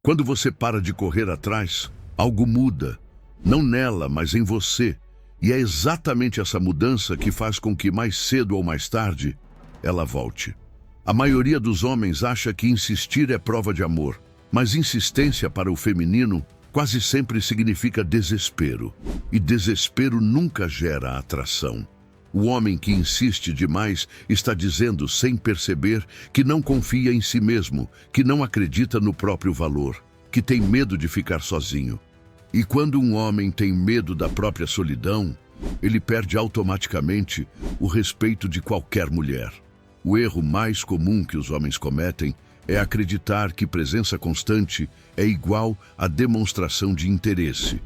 Quando você para de correr atrás, algo muda, não nela, mas em você. E é exatamente essa mudança que faz com que mais cedo ou mais tarde ela volte. A maioria dos homens acha que insistir é prova de amor, mas insistência para o feminino quase sempre significa desespero. E desespero nunca gera atração. O homem que insiste demais está dizendo, sem perceber, que não confia em si mesmo, que não acredita no próprio valor, que tem medo de ficar sozinho. E quando um homem tem medo da própria solidão, ele perde automaticamente o respeito de qualquer mulher. O erro mais comum que os homens cometem é acreditar que presença constante é igual a demonstração de interesse.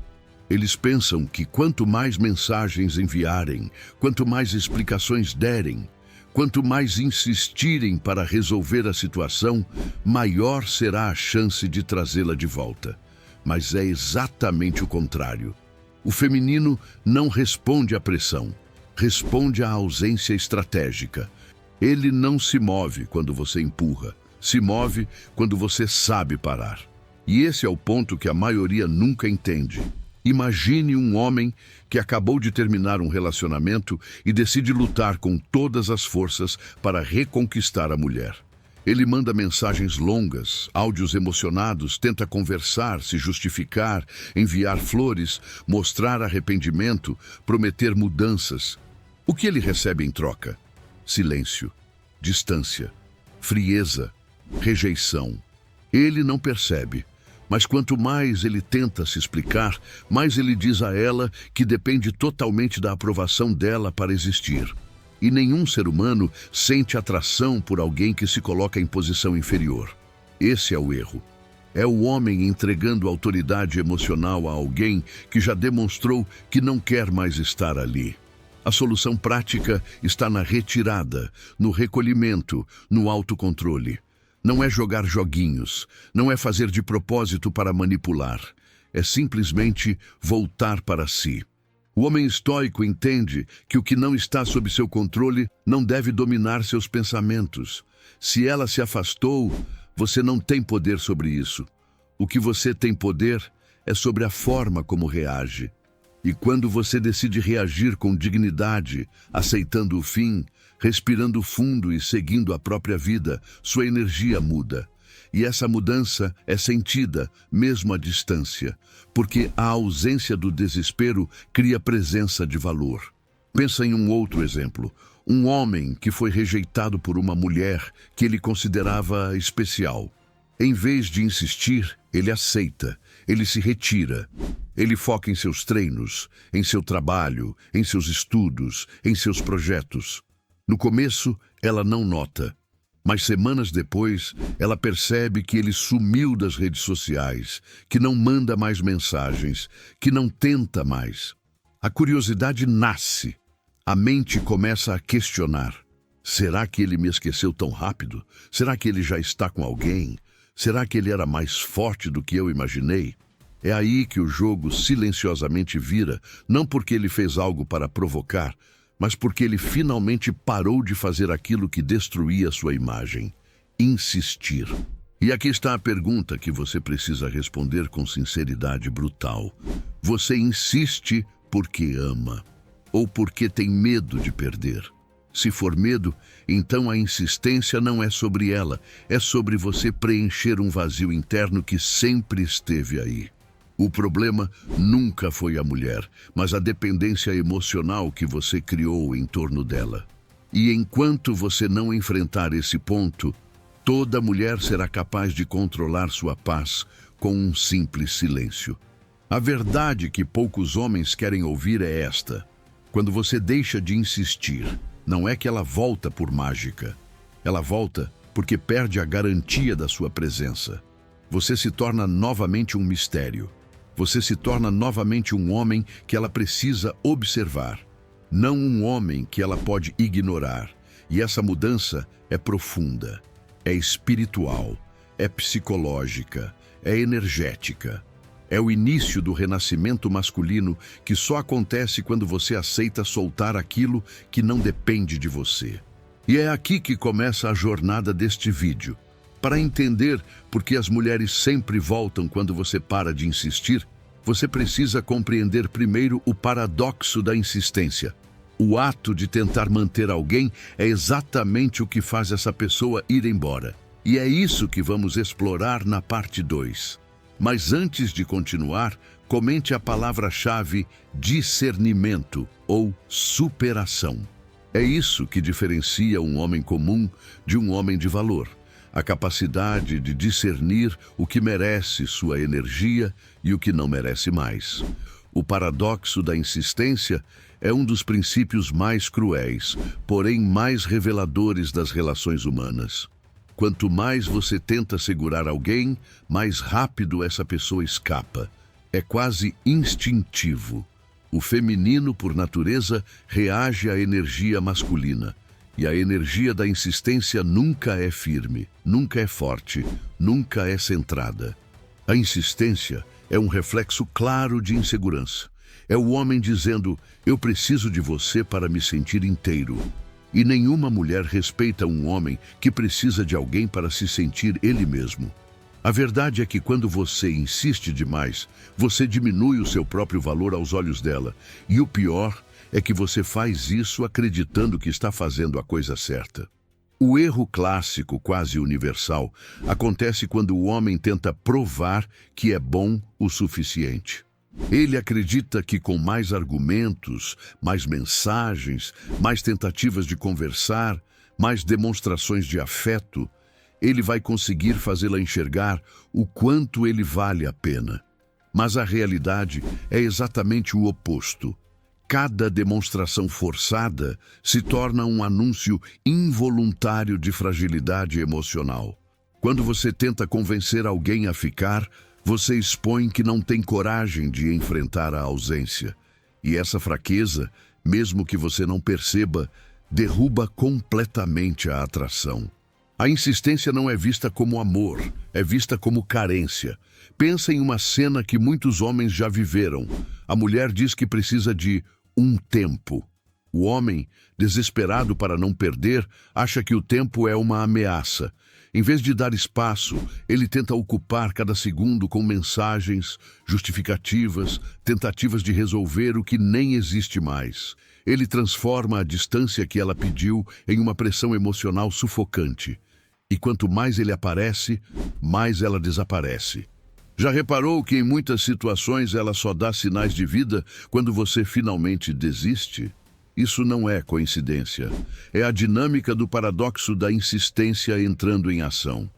Eles pensam que quanto mais mensagens enviarem, quanto mais explicações derem, quanto mais insistirem para resolver a situação, maior será a chance de trazê-la de volta. Mas é exatamente o contrário. O feminino não responde à pressão, responde à ausência estratégica. Ele não se move quando você empurra, se move quando você sabe parar. E esse é o ponto que a maioria nunca entende. Imagine um homem que acabou de terminar um relacionamento e decide lutar com todas as forças para reconquistar a mulher. Ele manda mensagens longas, áudios emocionados, tenta conversar, se justificar, enviar flores, mostrar arrependimento, prometer mudanças. O que ele recebe em troca? Silêncio, distância, frieza, rejeição. Ele não percebe. Mas quanto mais ele tenta se explicar, mais ele diz a ela que depende totalmente da aprovação dela para existir. E nenhum ser humano sente atração por alguém que se coloca em posição inferior. Esse é o erro. É o homem entregando autoridade emocional a alguém que já demonstrou que não quer mais estar ali. A solução prática está na retirada, no recolhimento, no autocontrole. Não é jogar joguinhos, não é fazer de propósito para manipular. É simplesmente voltar para si. O homem estoico entende que o que não está sob seu controle não deve dominar seus pensamentos. Se ela se afastou, você não tem poder sobre isso. O que você tem poder é sobre a forma como reage. E quando você decide reagir com dignidade, aceitando o fim, respirando fundo e seguindo a própria vida, sua energia muda. E essa mudança é sentida, mesmo à distância, porque a ausência do desespero cria presença de valor. Pensa em um outro exemplo. Um homem que foi rejeitado por uma mulher que ele considerava especial. Em vez de insistir, ele aceita, ele se retira. Ele foca em seus treinos, em seu trabalho, em seus estudos, em seus projetos. No começo, ela não nota, mas semanas depois, ela percebe que ele sumiu das redes sociais, que não manda mais mensagens, que não tenta mais. A curiosidade nasce. A mente começa a questionar. Será que ele me esqueceu tão rápido? Será que ele já está com alguém? Será que ele era mais forte do que eu imaginei? É aí que o jogo silenciosamente vira, não porque ele fez algo para provocar, mas porque ele finalmente parou de fazer aquilo que destruía sua imagem. Insistir. E aqui está a pergunta que você precisa responder com sinceridade brutal. Você insiste porque ama, ou porque tem medo de perder? Se for medo, então a insistência não é sobre ela, é sobre você preencher um vazio interno que sempre esteve aí. O problema nunca foi a mulher, mas a dependência emocional que você criou em torno dela. E enquanto você não enfrentar esse ponto, toda mulher será capaz de controlar sua paz com um simples silêncio. A verdade que poucos homens querem ouvir é esta. Quando você deixa de insistir, não é que ela volta por mágica. Ela volta porque perde a garantia da sua presença. Você se torna novamente um mistério. Você se torna novamente um homem que ela precisa observar, não um homem que ela pode ignorar. E essa mudança é profunda, é espiritual, é psicológica, é energética. É o início do renascimento masculino que só acontece quando você aceita soltar aquilo que não depende de você. E é aqui que começa a jornada deste vídeo. Para entender por que as mulheres sempre voltam quando você para de insistir, você precisa compreender primeiro o paradoxo da insistência. O ato de tentar manter alguém é exatamente o que faz essa pessoa ir embora. E é isso que vamos explorar na parte 2. Mas antes de continuar, comente a palavra-chave discernimento ou superação. É isso que diferencia um homem comum de um homem de valor. A capacidade de discernir o que merece sua energia e o que não merece mais. O paradoxo da insistência é um dos princípios mais cruéis, porém mais reveladores das relações humanas. Quanto mais você tenta segurar alguém, mais rápido essa pessoa escapa. É quase instintivo. O feminino, por natureza, reage à energia masculina. E a energia da insistência nunca é firme, nunca é forte, nunca é centrada. A insistência é um reflexo claro de insegurança. É o homem dizendo, eu preciso de você para me sentir inteiro. E nenhuma mulher respeita um homem que precisa de alguém para se sentir ele mesmo. A verdade é que quando você insiste demais, você diminui o seu próprio valor aos olhos dela. E o pior é que você faz isso acreditando que está fazendo a coisa certa. O erro clássico, quase universal, acontece quando o homem tenta provar que é bom o suficiente. Ele acredita que com mais argumentos, mais mensagens, mais tentativas de conversar, mais demonstrações de afeto, ele vai conseguir fazê-la enxergar o quanto ele vale a pena. Mas a realidade é exatamente o oposto. Cada demonstração forçada se torna um anúncio involuntário de fragilidade emocional. Quando você tenta convencer alguém a ficar, você expõe que não tem coragem de enfrentar a ausência. E essa fraqueza, mesmo que você não perceba, derruba completamente a atração. A insistência não é vista como amor, é vista como carência. Pensa em uma cena que muitos homens já viveram. A mulher diz que precisa de um tempo. O homem, desesperado para não perder, acha que o tempo é uma ameaça. Em vez de dar espaço, ele tenta ocupar cada segundo com mensagens, justificativas, tentativas de resolver o que nem existe mais. Ele transforma a distância que ela pediu em uma pressão emocional sufocante. E quanto mais ele aparece, mais ela desaparece. Já reparou que em muitas situações ela só dá sinais de vida quando você finalmente desiste? Isso não é coincidência. É a dinâmica do paradoxo da insistência entrando em ação.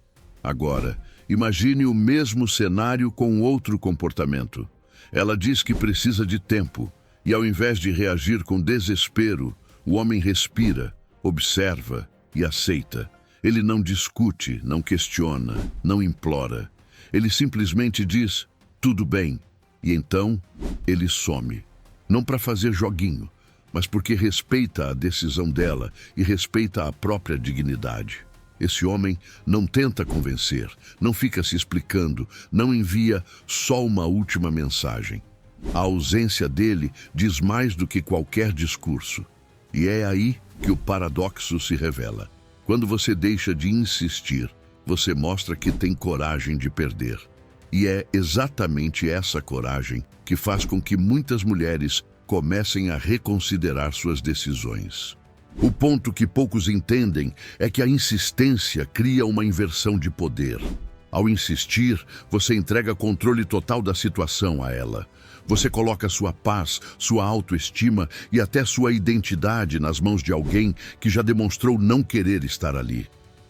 Agora, imagine o mesmo cenário com outro comportamento. Ela diz que precisa de tempo, e ao invés de reagir com desespero, o homem respira, observa e aceita. Ele não discute, não questiona, não implora. Ele simplesmente diz, tudo bem, e então ele some. Não para fazer joguinho, mas porque respeita a decisão dela e respeita a própria dignidade. Esse homem não tenta convencer, não fica se explicando, não envia só uma última mensagem. A ausência dele diz mais do que qualquer discurso. E é aí que o paradoxo se revela. Quando você deixa de insistir, você mostra que tem coragem de perder. E é exatamente essa coragem que faz com que muitas mulheres comecem a reconsiderar suas decisões. O ponto que poucos entendem é que a insistência cria uma inversão de poder. Ao insistir, você entrega controle total da situação a ela. Você coloca sua paz, sua autoestima e até sua identidade nas mãos de alguém que já demonstrou não querer estar ali.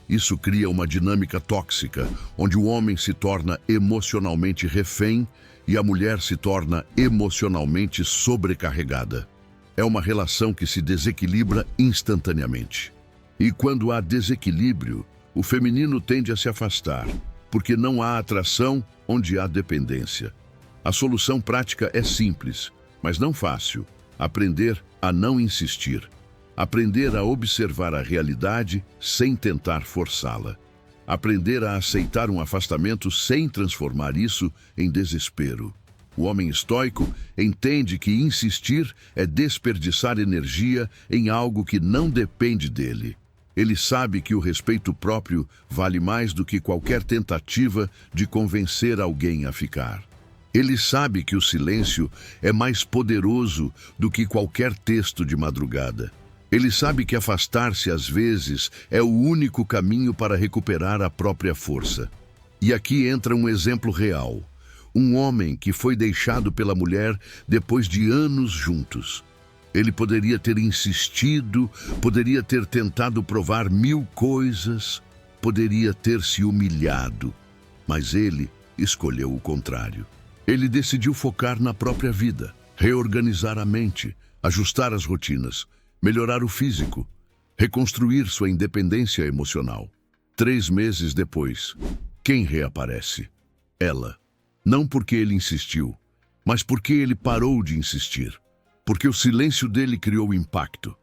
Isso cria uma dinâmica tóxica, onde o homem se torna emocionalmente refém e a mulher se torna emocionalmente sobrecarregada. É uma relação que se desequilibra instantaneamente. E quando há desequilíbrio, o feminino tende a se afastar, porque não há atração onde há dependência. A solução prática é simples, mas não fácil. Aprender a não insistir. Aprender a observar a realidade sem tentar forçá-la. Aprender a aceitar um afastamento sem transformar isso em desespero. O homem estoico entende que insistir é desperdiçar energia em algo que não depende dele. Ele sabe que o respeito próprio vale mais do que qualquer tentativa de convencer alguém a ficar. Ele sabe que o silêncio é mais poderoso do que qualquer texto de madrugada. Ele sabe que afastar-se às vezes é o único caminho para recuperar a própria força. E aqui entra um exemplo real. Um homem que foi deixado pela mulher depois de anos juntos. Ele poderia ter insistido, poderia ter tentado provar 1000 coisas, poderia ter se humilhado, mas ele escolheu o contrário. Ele decidiu focar na própria vida, reorganizar a mente, ajustar as rotinas, melhorar o físico, reconstruir sua independência emocional. 3 meses depois, quem reaparece? Ela. Não porque ele insistiu, mas porque ele parou de insistir. Porque o silêncio dele criou impacto.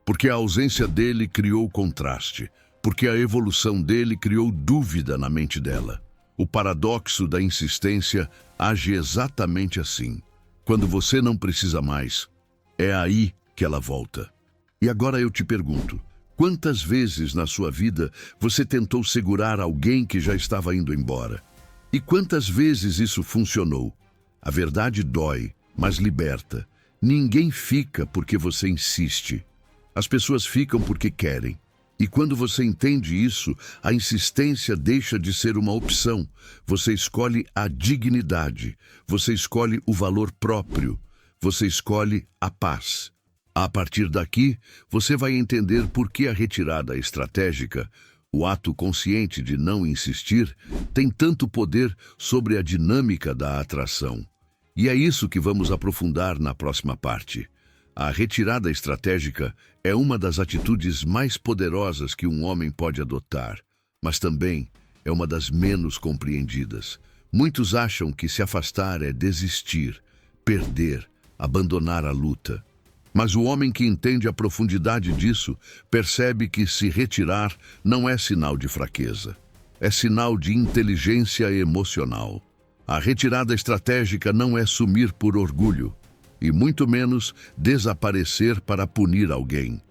Porque a ausência dele criou contraste. Porque a evolução dele criou dúvida na mente dela. O paradoxo da insistência age exatamente assim. Quando você não precisa mais, é aí que ela volta. E agora eu te pergunto, quantas vezes na sua vida você tentou segurar alguém que já estava indo embora? E quantas vezes isso funcionou? A verdade dói, mas liberta. Ninguém fica porque você insiste. As pessoas ficam porque querem. E quando você entende isso, a insistência deixa de ser uma opção. Você escolhe a dignidade. Você escolhe o valor próprio. Você escolhe a paz. A partir daqui, você vai entender por que a retirada estratégica, o ato consciente de não insistir, tem tanto poder sobre a dinâmica da atração. E é isso que vamos aprofundar na próxima parte. A retirada estratégica é uma das atitudes mais poderosas que um homem pode adotar, mas também é uma das menos compreendidas. Muitos acham que se afastar é desistir, perder, abandonar a luta. Mas o homem que entende a profundidade disso percebe que se retirar não é sinal de fraqueza, é sinal de inteligência emocional. A retirada estratégica não é sumir por orgulho, e muito menos desaparecer para punir alguém.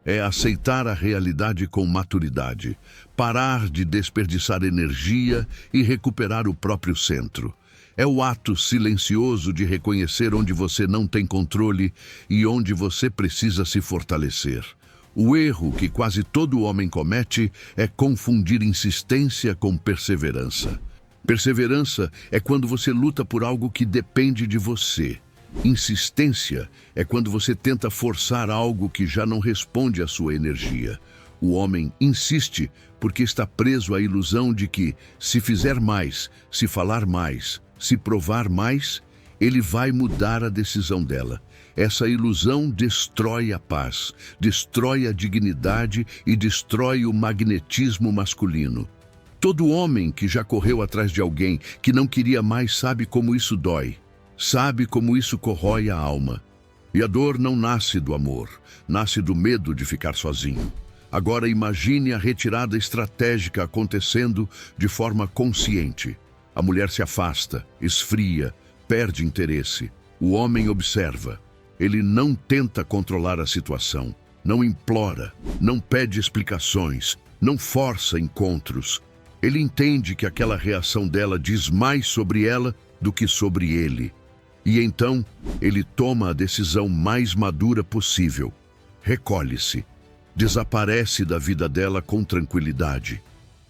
É aceitar a realidade com maturidade, parar de desperdiçar energia e recuperar o próprio centro. É o ato silencioso de reconhecer onde você não tem controle e onde você precisa se fortalecer. O erro que quase todo homem comete é confundir insistência com perseverança. Perseverança é quando você luta por algo que depende de você. Insistência é quando você tenta forçar algo que já não responde à sua energia. O homem insiste porque está preso à ilusão de que, se fizer mais, se falar mais, se provar mais, ele vai mudar a decisão dela. Essa ilusão destrói a paz, destrói a dignidade e destrói o magnetismo masculino. Todo homem que já correu atrás de alguém que não queria mais sabe como isso dói, sabe como isso corrói a alma. E a dor não nasce do amor, nasce do medo de ficar sozinho. Agora imagine a retirada estratégica acontecendo de forma consciente. A mulher se afasta, esfria, perde interesse. O homem observa. Ele não tenta controlar a situação, não implora, não pede explicações, não força encontros. Ele entende que aquela reação dela diz mais sobre ela do que sobre ele. E então, ele toma a decisão mais madura possível. Recolhe-se. Desaparece da vida dela com tranquilidade.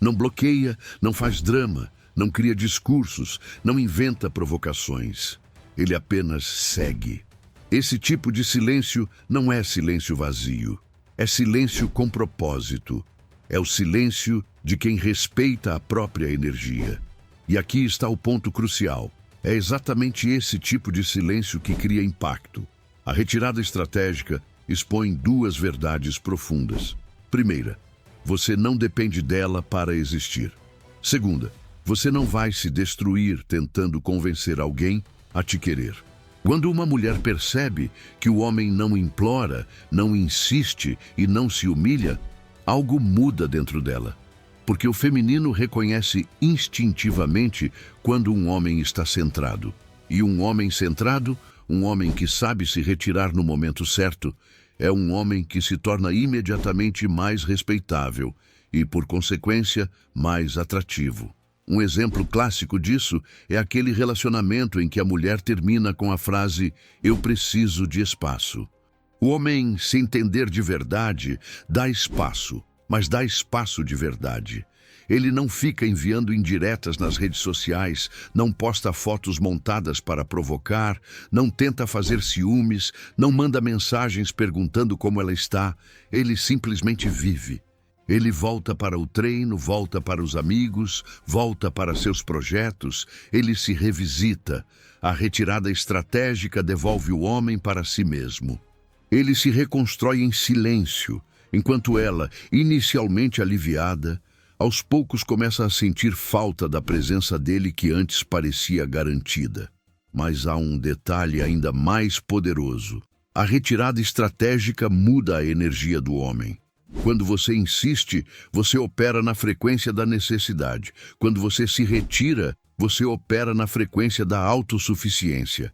Não bloqueia, não faz drama, não cria discursos, não inventa provocações. Ele apenas segue. Esse tipo de silêncio não é silêncio vazio. É silêncio com propósito. É o silêncio de quem respeita a própria energia. E aqui está o ponto crucial. É exatamente esse tipo de silêncio que cria impacto. A retirada estratégica expõe 2 verdades profundas. Primeira, você não depende dela para existir. Segunda, você não vai se destruir tentando convencer alguém a te querer. Quando uma mulher percebe que o homem não implora, não insiste e não se humilha, algo muda dentro dela. Porque o feminino reconhece instintivamente quando um homem está centrado. E um homem centrado, um homem que sabe se retirar no momento certo, é um homem que se torna imediatamente mais respeitável e, por consequência, mais atrativo. Um exemplo clássico disso é aquele relacionamento em que a mulher termina com a frase "eu preciso de espaço". O homem, se entender de verdade, dá espaço, mas dá espaço de verdade. Ele não fica enviando indiretas nas redes sociais, não posta fotos montadas para provocar, não tenta fazer ciúmes, não manda mensagens perguntando como ela está. Ele simplesmente vive. Ele volta para o treino, volta para os amigos, volta para seus projetos, ele se revisita. A retirada estratégica devolve o homem para si mesmo. Ele se reconstrói em silêncio, enquanto ela, inicialmente aliviada, aos poucos começa a sentir falta da presença dele que antes parecia garantida. Mas há um detalhe ainda mais poderoso. A retirada estratégica muda a energia do homem. Quando você insiste, você opera na frequência da necessidade. Quando você se retira, você opera na frequência da autossuficiência.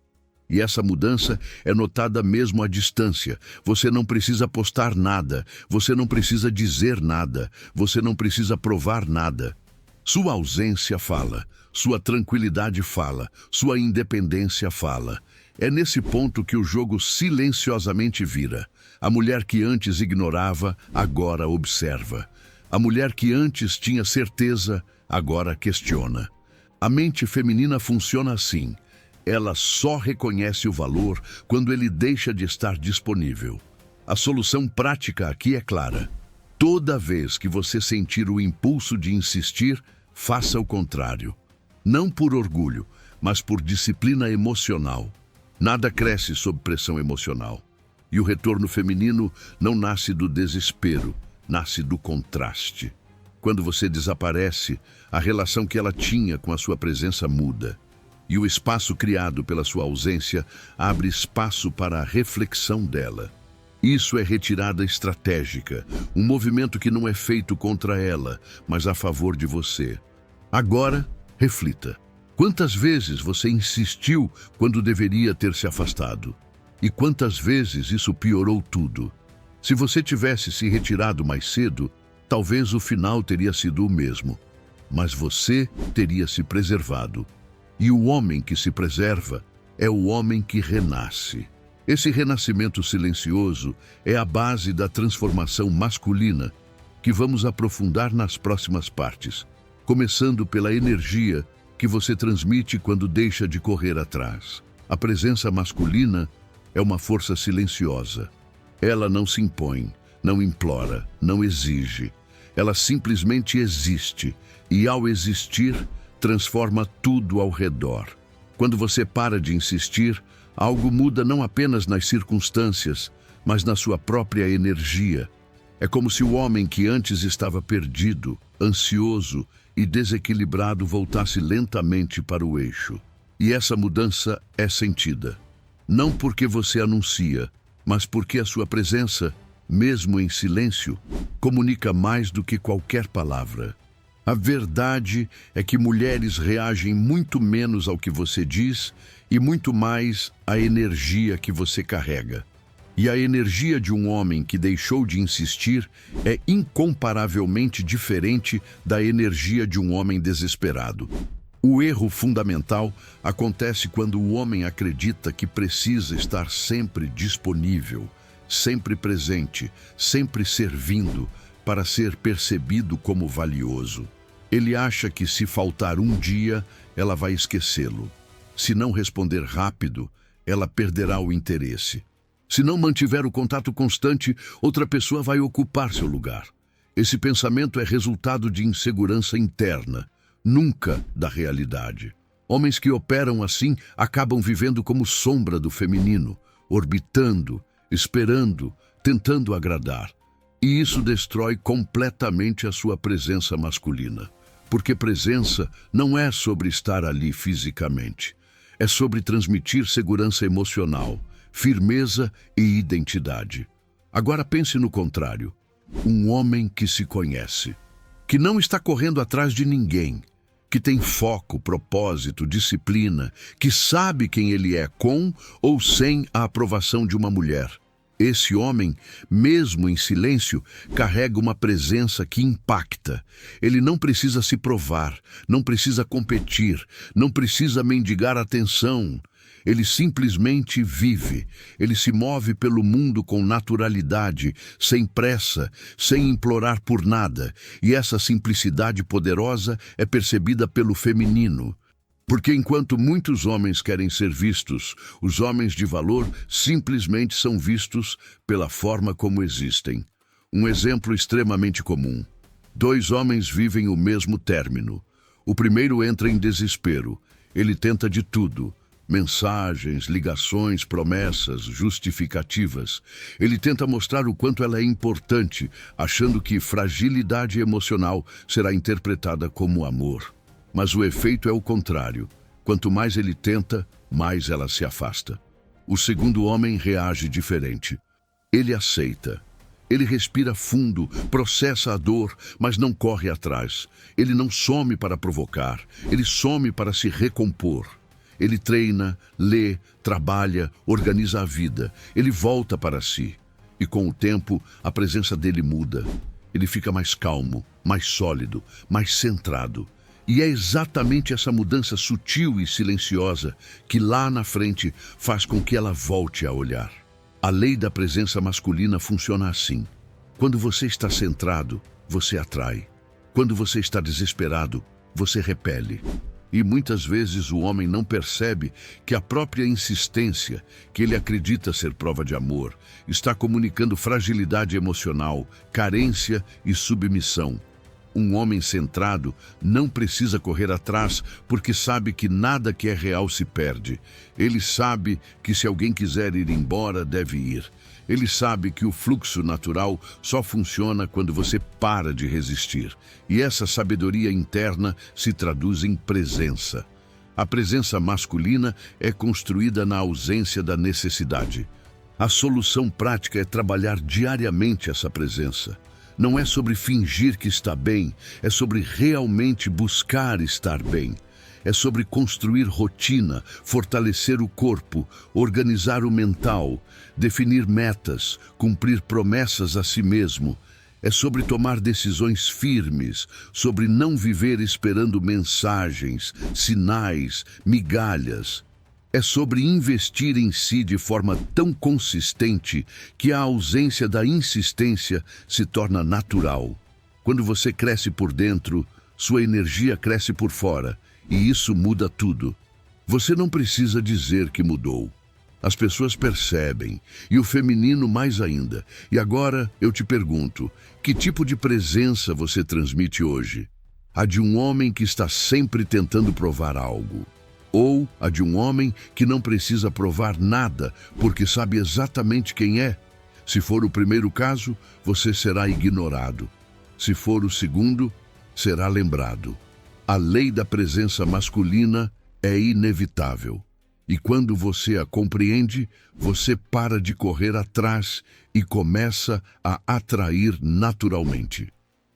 E essa mudança é notada mesmo à distância. Você não precisa postar nada, você não precisa dizer nada, você não precisa provar nada. Sua ausência fala, sua tranquilidade fala, sua independência fala. É nesse ponto que o jogo silenciosamente vira. A mulher que antes ignorava, agora observa. A mulher que antes tinha certeza, agora questiona. A mente feminina funciona assim. Ela só reconhece o valor quando ele deixa de estar disponível. A solução prática aqui é clara. Toda vez que você sentir o impulso de insistir, faça o contrário. Não por orgulho, mas por disciplina emocional. Nada cresce sob pressão emocional. E o retorno feminino não nasce do desespero, nasce do contraste. Quando você desaparece, a relação que ela tinha com a sua presença muda. E o espaço criado pela sua ausência abre espaço para a reflexão dela. Isso é retirada estratégica, um movimento que não é feito contra ela, mas a favor de você. Agora, reflita. Quantas vezes você insistiu quando deveria ter se afastado? E quantas vezes isso piorou tudo? Se você tivesse se retirado mais cedo, talvez o final teria sido o mesmo. Mas você teria se preservado. E o homem que se preserva é o homem que renasce. Esse renascimento silencioso é a base da transformação masculina que vamos aprofundar nas próximas partes, começando pela energia que você transmite quando deixa de correr atrás. A presença masculina é uma força silenciosa. Ela não se impõe, não implora, não exige. Ela simplesmente existe e, ao existir, transforma tudo ao redor. Quando você para de insistir, algo muda não apenas nas circunstâncias, mas na sua própria energia. É como se o homem que antes estava perdido, ansioso e desequilibrado voltasse lentamente para o eixo. E essa mudança é sentida. Não porque você anuncia, mas porque a sua presença, mesmo em silêncio, comunica mais do que qualquer palavra. A verdade é que mulheres reagem muito menos ao que você diz e muito mais à energia que você carrega. E a energia de um homem que deixou de insistir é incomparavelmente diferente da energia de um homem desesperado. O erro fundamental acontece quando o homem acredita que precisa estar sempre disponível, sempre presente, sempre servindo, para ser percebido como valioso. Ele acha que se faltar um dia, ela vai esquecê-lo. Se não responder rápido, ela perderá o interesse. Se não mantiver o contato constante, outra pessoa vai ocupar seu lugar. Esse pensamento é resultado de insegurança interna, nunca da realidade. Homens que operam assim acabam vivendo como sombra do feminino, orbitando, esperando, tentando agradar. E isso destrói completamente a sua presença masculina. Porque presença não é sobre estar ali fisicamente. É sobre transmitir segurança emocional, firmeza e identidade. Agora pense no contrário. Um homem que se conhece, que não está correndo atrás de ninguém, que tem foco, propósito, disciplina, que sabe quem ele é com ou sem a aprovação de uma mulher. Esse homem, mesmo em silêncio, carrega uma presença que impacta. Ele não precisa se provar, não precisa competir, não precisa mendigar atenção. Ele simplesmente vive. Ele se move pelo mundo com naturalidade, sem pressa, sem implorar por nada. E essa simplicidade poderosa é percebida pelo feminino. Porque enquanto muitos homens querem ser vistos, os homens de valor simplesmente são vistos pela forma como existem. Um exemplo extremamente comum. 2 homens vivem o mesmo término. O primeiro entra em desespero. Ele tenta de tudo. Mensagens, ligações, promessas, justificativas. Ele tenta mostrar o quanto ela é importante, achando que fragilidade emocional será interpretada como amor. Mas o efeito é o contrário. Quanto mais ele tenta, mais ela se afasta. O segundo homem reage diferente. Ele aceita. Ele respira fundo, processa a dor, mas não corre atrás. Ele não some para provocar, ele some para se recompor. Ele treina, lê, trabalha, organiza a vida. Ele volta para si. E com o tempo, a presença dele muda. Ele fica mais calmo, mais sólido, mais centrado. E é exatamente essa mudança sutil e silenciosa que lá na frente faz com que ela volte a olhar. A lei da presença masculina funciona assim. Quando você está centrado, você atrai. Quando você está desesperado, você repele. E muitas vezes o homem não percebe que a própria insistência, que ele acredita ser prova de amor, está comunicando fragilidade emocional, carência e submissão. Um homem centrado não precisa correr atrás porque sabe que nada que é real se perde. Ele sabe que se alguém quiser ir embora, deve ir. Ele sabe que o fluxo natural só funciona quando você para de resistir. E essa sabedoria interna se traduz em presença. A presença masculina é construída na ausência da necessidade. A solução prática é trabalhar diariamente essa presença. Não é sobre fingir que está bem, é sobre realmente buscar estar bem. É sobre construir rotina, fortalecer o corpo, organizar o mental, definir metas, cumprir promessas a si mesmo. É sobre tomar decisões firmes, sobre não viver esperando mensagens, sinais, migalhas. É sobre investir em si de forma tão consistente que a ausência da insistência se torna natural. Quando você cresce por dentro, sua energia cresce por fora, e isso muda tudo. Você não precisa dizer que mudou. As pessoas percebem, e o feminino mais ainda. E agora eu te pergunto, que tipo de presença você transmite hoje? A de um homem que está sempre tentando provar algo? Ou a de um homem que não precisa provar nada porque sabe exatamente quem é? Se for o primeiro caso, você será ignorado. Se for o segundo, será lembrado. A lei da presença masculina é inevitável. E quando você a compreende, você para de correr atrás e começa a atrair naturalmente.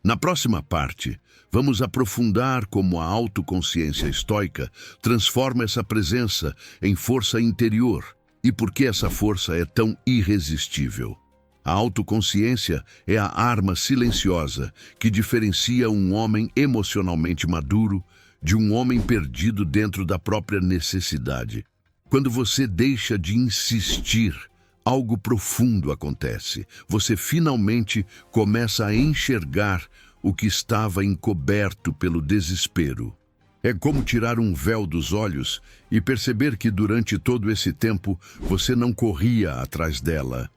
Na próxima parte, vamos aprofundar como a autoconsciência estoica transforma essa presença em força interior e por que essa força é tão irresistível. A autoconsciência é a arma silenciosa que diferencia um homem emocionalmente maduro de um homem perdido dentro da própria necessidade. Quando você deixa de insistir, algo profundo acontece. Você finalmente começa a enxergar o que estava encoberto pelo desespero. É como tirar um véu dos olhos e perceber que durante todo esse tempo você não corria atrás dela.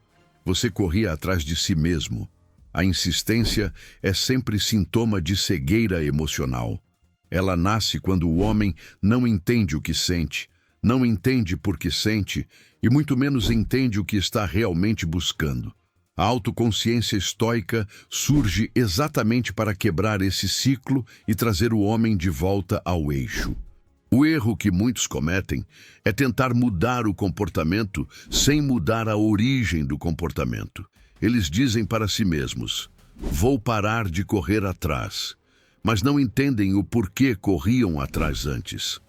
Você corria atrás de si mesmo. A insistência é sempre sintoma de cegueira emocional. Ela nasce quando o homem não entende o que sente, não entende por que sente e muito menos entende o que está realmente buscando. A autoconsciência estoica surge exatamente para quebrar esse ciclo e trazer o homem de volta ao eixo. O erro que muitos cometem é tentar mudar o comportamento sem mudar a origem do comportamento. Eles dizem para si mesmos, vou parar de correr atrás, mas não entendem o porquê corriam atrás antes.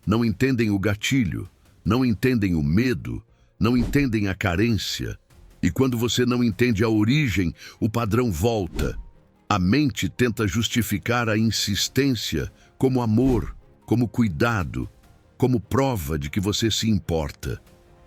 Não entendem o gatilho, não entendem o medo, não entendem a carência. E quando você não entende a origem, o padrão volta. A mente tenta justificar a insistência como amor, como cuidado, como prova de que você se importa.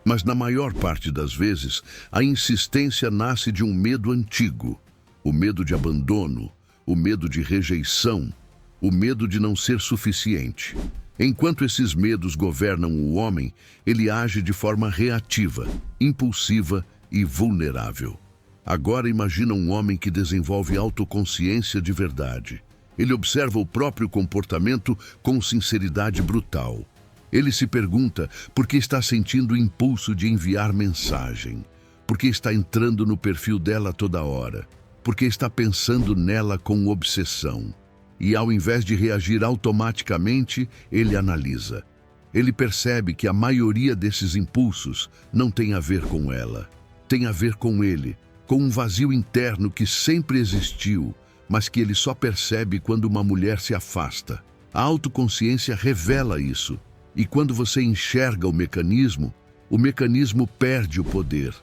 Mas na maior parte das vezes, a insistência nasce de um medo antigo. O medo de abandono, o medo de rejeição, o medo de não ser suficiente. Enquanto esses medos governam o homem, ele age de forma reativa, impulsiva e vulnerável. Agora imagina um homem que desenvolve autoconsciência de verdade. Ele observa o próprio comportamento com sinceridade brutal. Ele se pergunta por que está sentindo o impulso de enviar mensagem, por que está entrando no perfil dela toda hora, por que está pensando nela com obsessão. E ao invés de reagir automaticamente, ele analisa. Ele percebe que a maioria desses impulsos não tem a ver com ela. Tem a ver com ele, com um vazio interno que sempre existiu, mas que ele só percebe quando uma mulher se afasta. A autoconsciência revela isso. E quando você enxerga o mecanismo perde o poder.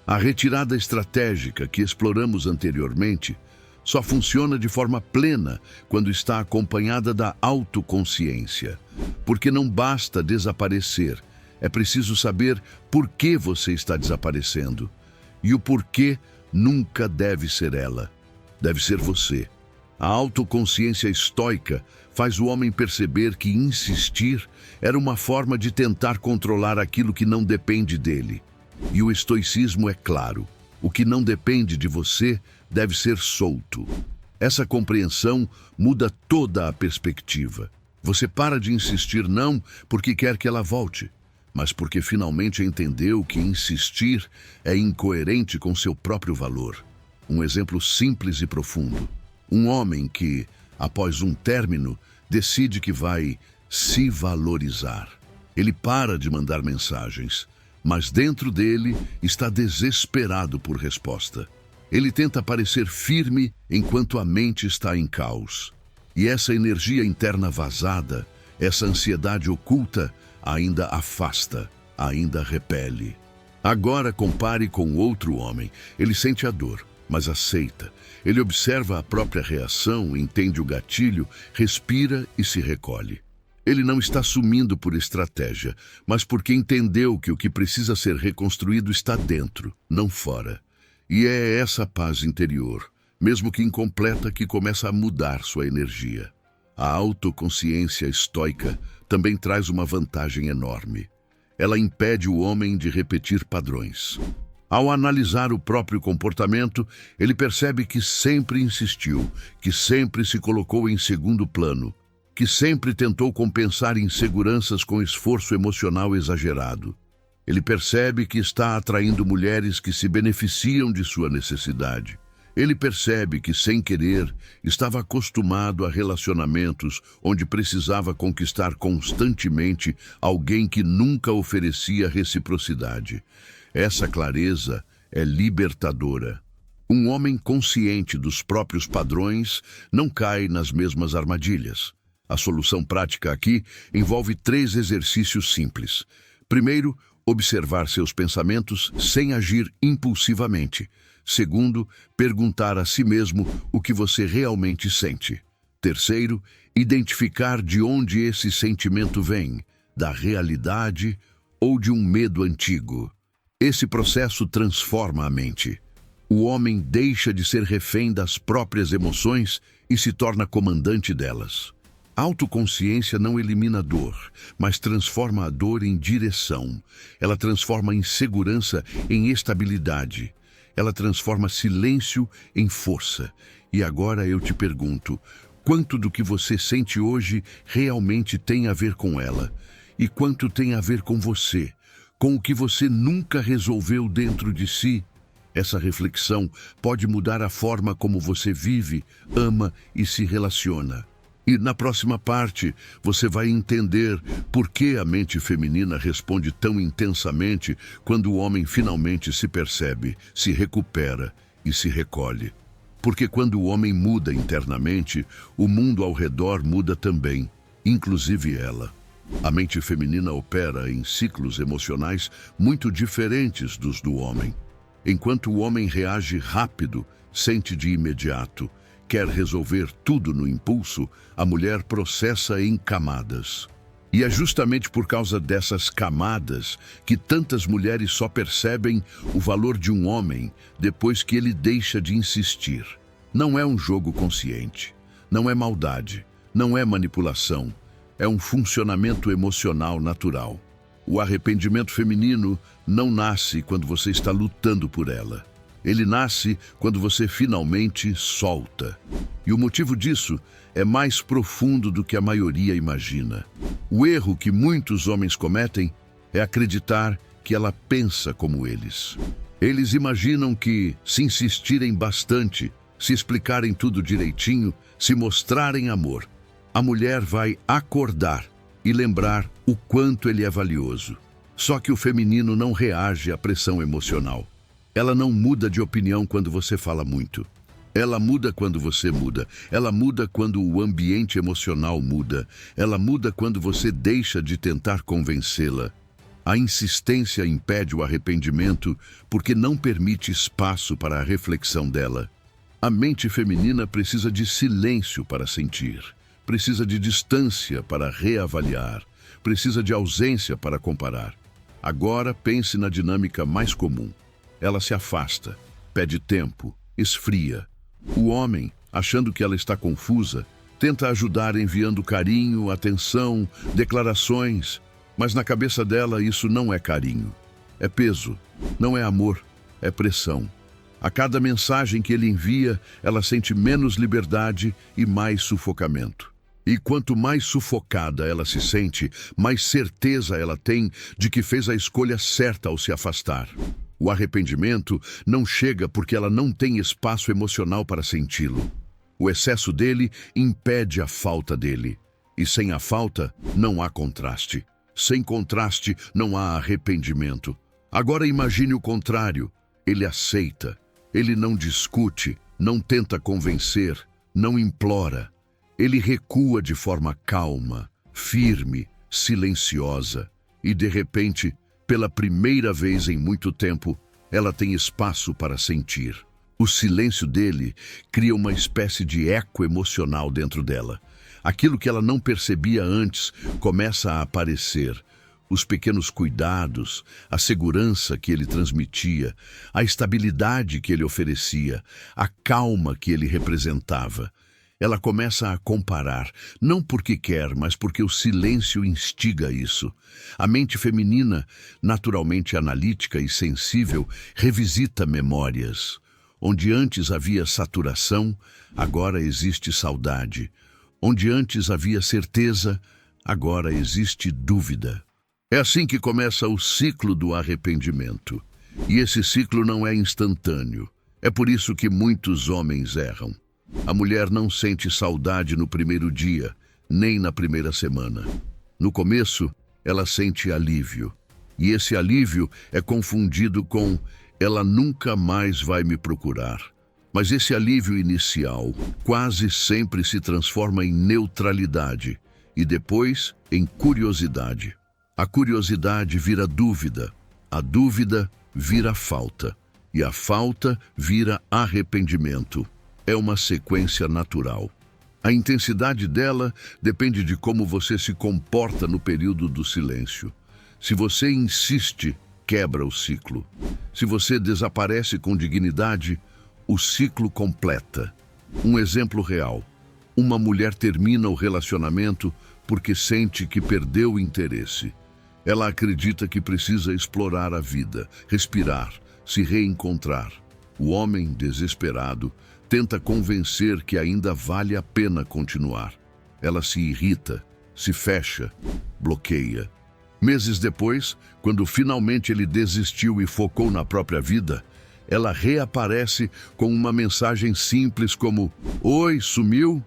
A retirada estratégica que exploramos anteriormente só funciona de forma plena quando está acompanhada da autoconsciência. Porque não basta desaparecer, é preciso saber por que você está desaparecendo. E o porquê nunca deve ser ela, deve ser você. A autoconsciência estoica faz o homem perceber que insistir era uma forma de tentar controlar aquilo que não depende dele. E o estoicismo é claro: o que não depende de você deve ser solto. Essa compreensão muda toda a perspectiva. Você para de insistir não porque quer que ela volte, mas porque finalmente entendeu que insistir é incoerente com seu próprio valor. Um exemplo simples e profundo. Um homem que, após um término, decide que vai se valorizar. Ele para de mandar mensagens, mas dentro dele está desesperado por resposta. Ele tenta parecer firme enquanto a mente está em caos. E essa energia interna vazada, essa ansiedade oculta, ainda afasta, ainda repele. Agora compare com outro homem. Ele sente a dor, mas aceita. Ele observa a própria reação, entende o gatilho, respira e se recolhe. Ele não está sumindo por estratégia, mas porque entendeu que o que precisa ser reconstruído está dentro, não fora. E é essa paz interior, mesmo que incompleta, que começa a mudar sua energia. A autoconsciência estoica também traz uma vantagem enorme. Ela impede o homem de repetir padrões. Ao analisar o próprio comportamento, ele percebe que sempre insistiu, que sempre se colocou em segundo plano, que sempre tentou compensar inseguranças com esforço emocional exagerado. Ele percebe que está atraindo mulheres que se beneficiam de sua necessidade. Ele percebe que, sem querer, estava acostumado a relacionamentos onde precisava conquistar constantemente alguém que nunca oferecia reciprocidade. Essa clareza é libertadora. Um homem consciente dos próprios padrões não cai nas mesmas armadilhas. A solução prática aqui envolve 3 exercícios simples. Primeiro, observar seus pensamentos sem agir impulsivamente. Segundo, perguntar a si mesmo o que você realmente sente. Terceiro, identificar de onde esse sentimento vem, da realidade ou de um medo antigo. Esse processo transforma a mente. O homem deixa de ser refém das próprias emoções e se torna comandante delas. A autoconsciência não elimina a dor, mas transforma a dor em direção. Ela transforma a insegurança em estabilidade. Ela transforma silêncio em força. E agora eu te pergunto, quanto do que você sente hoje realmente tem a ver com ela? E quanto tem a ver com você? Com o que você nunca resolveu dentro de si? Essa reflexão pode mudar a forma como você vive, ama e se relaciona. E na próxima parte, você vai entender por que a mente feminina responde tão intensamente quando o homem finalmente se percebe, se recupera e se recolhe. Porque quando o homem muda internamente, o mundo ao redor muda também, inclusive ela. A mente feminina opera em ciclos emocionais muito diferentes dos do homem. Enquanto o homem reage rápido, sente de imediato, quer resolver tudo no impulso, a mulher processa em camadas. E é justamente por causa dessas camadas que tantas mulheres só percebem o valor de um homem depois que ele deixa de insistir. Não é um jogo consciente, não é maldade, não é manipulação, é um funcionamento emocional natural. O arrependimento feminino não nasce quando você está lutando por ela. Ele nasce quando você finalmente solta. E o motivo disso é mais profundo do que a maioria imagina. O erro que muitos homens cometem é acreditar que ela pensa como eles. Eles imaginam que, se insistirem bastante, se explicarem tudo direitinho, se mostrarem amor, a mulher vai acordar e lembrar o quanto ele é valioso. Só que o feminino não reage à pressão emocional. Ela não muda de opinião quando você fala muito. Ela muda quando você muda. Ela muda quando o ambiente emocional muda. Ela muda quando você deixa de tentar convencê-la. A insistência impede o arrependimento porque não permite espaço para a reflexão dela. A mente feminina precisa de silêncio para sentir. Precisa de distância para reavaliar. Precisa de ausência para comparar. Agora pense na dinâmica mais comum. Ela se afasta, pede tempo, esfria. O homem, achando que ela está confusa, tenta ajudar enviando carinho, atenção, declarações, mas na cabeça dela isso não é carinho. É peso, não é amor, é pressão. A cada mensagem que ele envia, ela sente menos liberdade e mais sufocamento. E quanto mais sufocada ela se sente, mais certeza ela tem de que fez a escolha certa ao se afastar. O arrependimento não chega porque ela não tem espaço emocional para senti-lo. O excesso dele impede a falta dele. E sem a falta, não há contraste. Sem contraste, não há arrependimento. Agora imagine o contrário. Ele aceita. Ele não discute, não tenta convencer, não implora. Ele recua de forma calma, firme, silenciosa. E, de repente, pela primeira vez em muito tempo, ela tem espaço para sentir. O silêncio dele cria uma espécie de eco emocional dentro dela. Aquilo que ela não percebia antes começa a aparecer. Os pequenos cuidados, a segurança que ele transmitia, a estabilidade que ele oferecia, a calma que ele representava. Ela começa a comparar, não porque quer, mas porque o silêncio instiga isso. A mente feminina, naturalmente analítica e sensível, revisita memórias. Onde antes havia saturação, agora existe saudade. Onde antes havia certeza, agora existe dúvida. É assim que começa o ciclo do arrependimento. E esse ciclo não é instantâneo. É por isso que muitos homens erram. A mulher não sente saudade no primeiro dia, nem na primeira semana. No começo, ela sente alívio. E esse alívio é confundido com "ela nunca mais vai me procurar". Mas esse alívio inicial quase sempre se transforma em neutralidade e depois em curiosidade. A curiosidade vira dúvida, a dúvida vira falta e a falta vira arrependimento. É uma sequência natural. A intensidade dela depende de como você se comporta no período do silêncio. Se você insiste, quebra o ciclo. Se você desaparece com dignidade, o ciclo completa. Um exemplo real. Uma mulher termina o relacionamento porque sente que perdeu o interesse. Ela acredita que precisa explorar a vida, respirar, se reencontrar. O homem, desesperado, tenta convencer que ainda vale a pena continuar. Ela se irrita, se fecha, bloqueia. Meses depois, quando finalmente ele desistiu e focou na própria vida, ela reaparece com uma mensagem simples como "Oi, sumiu?".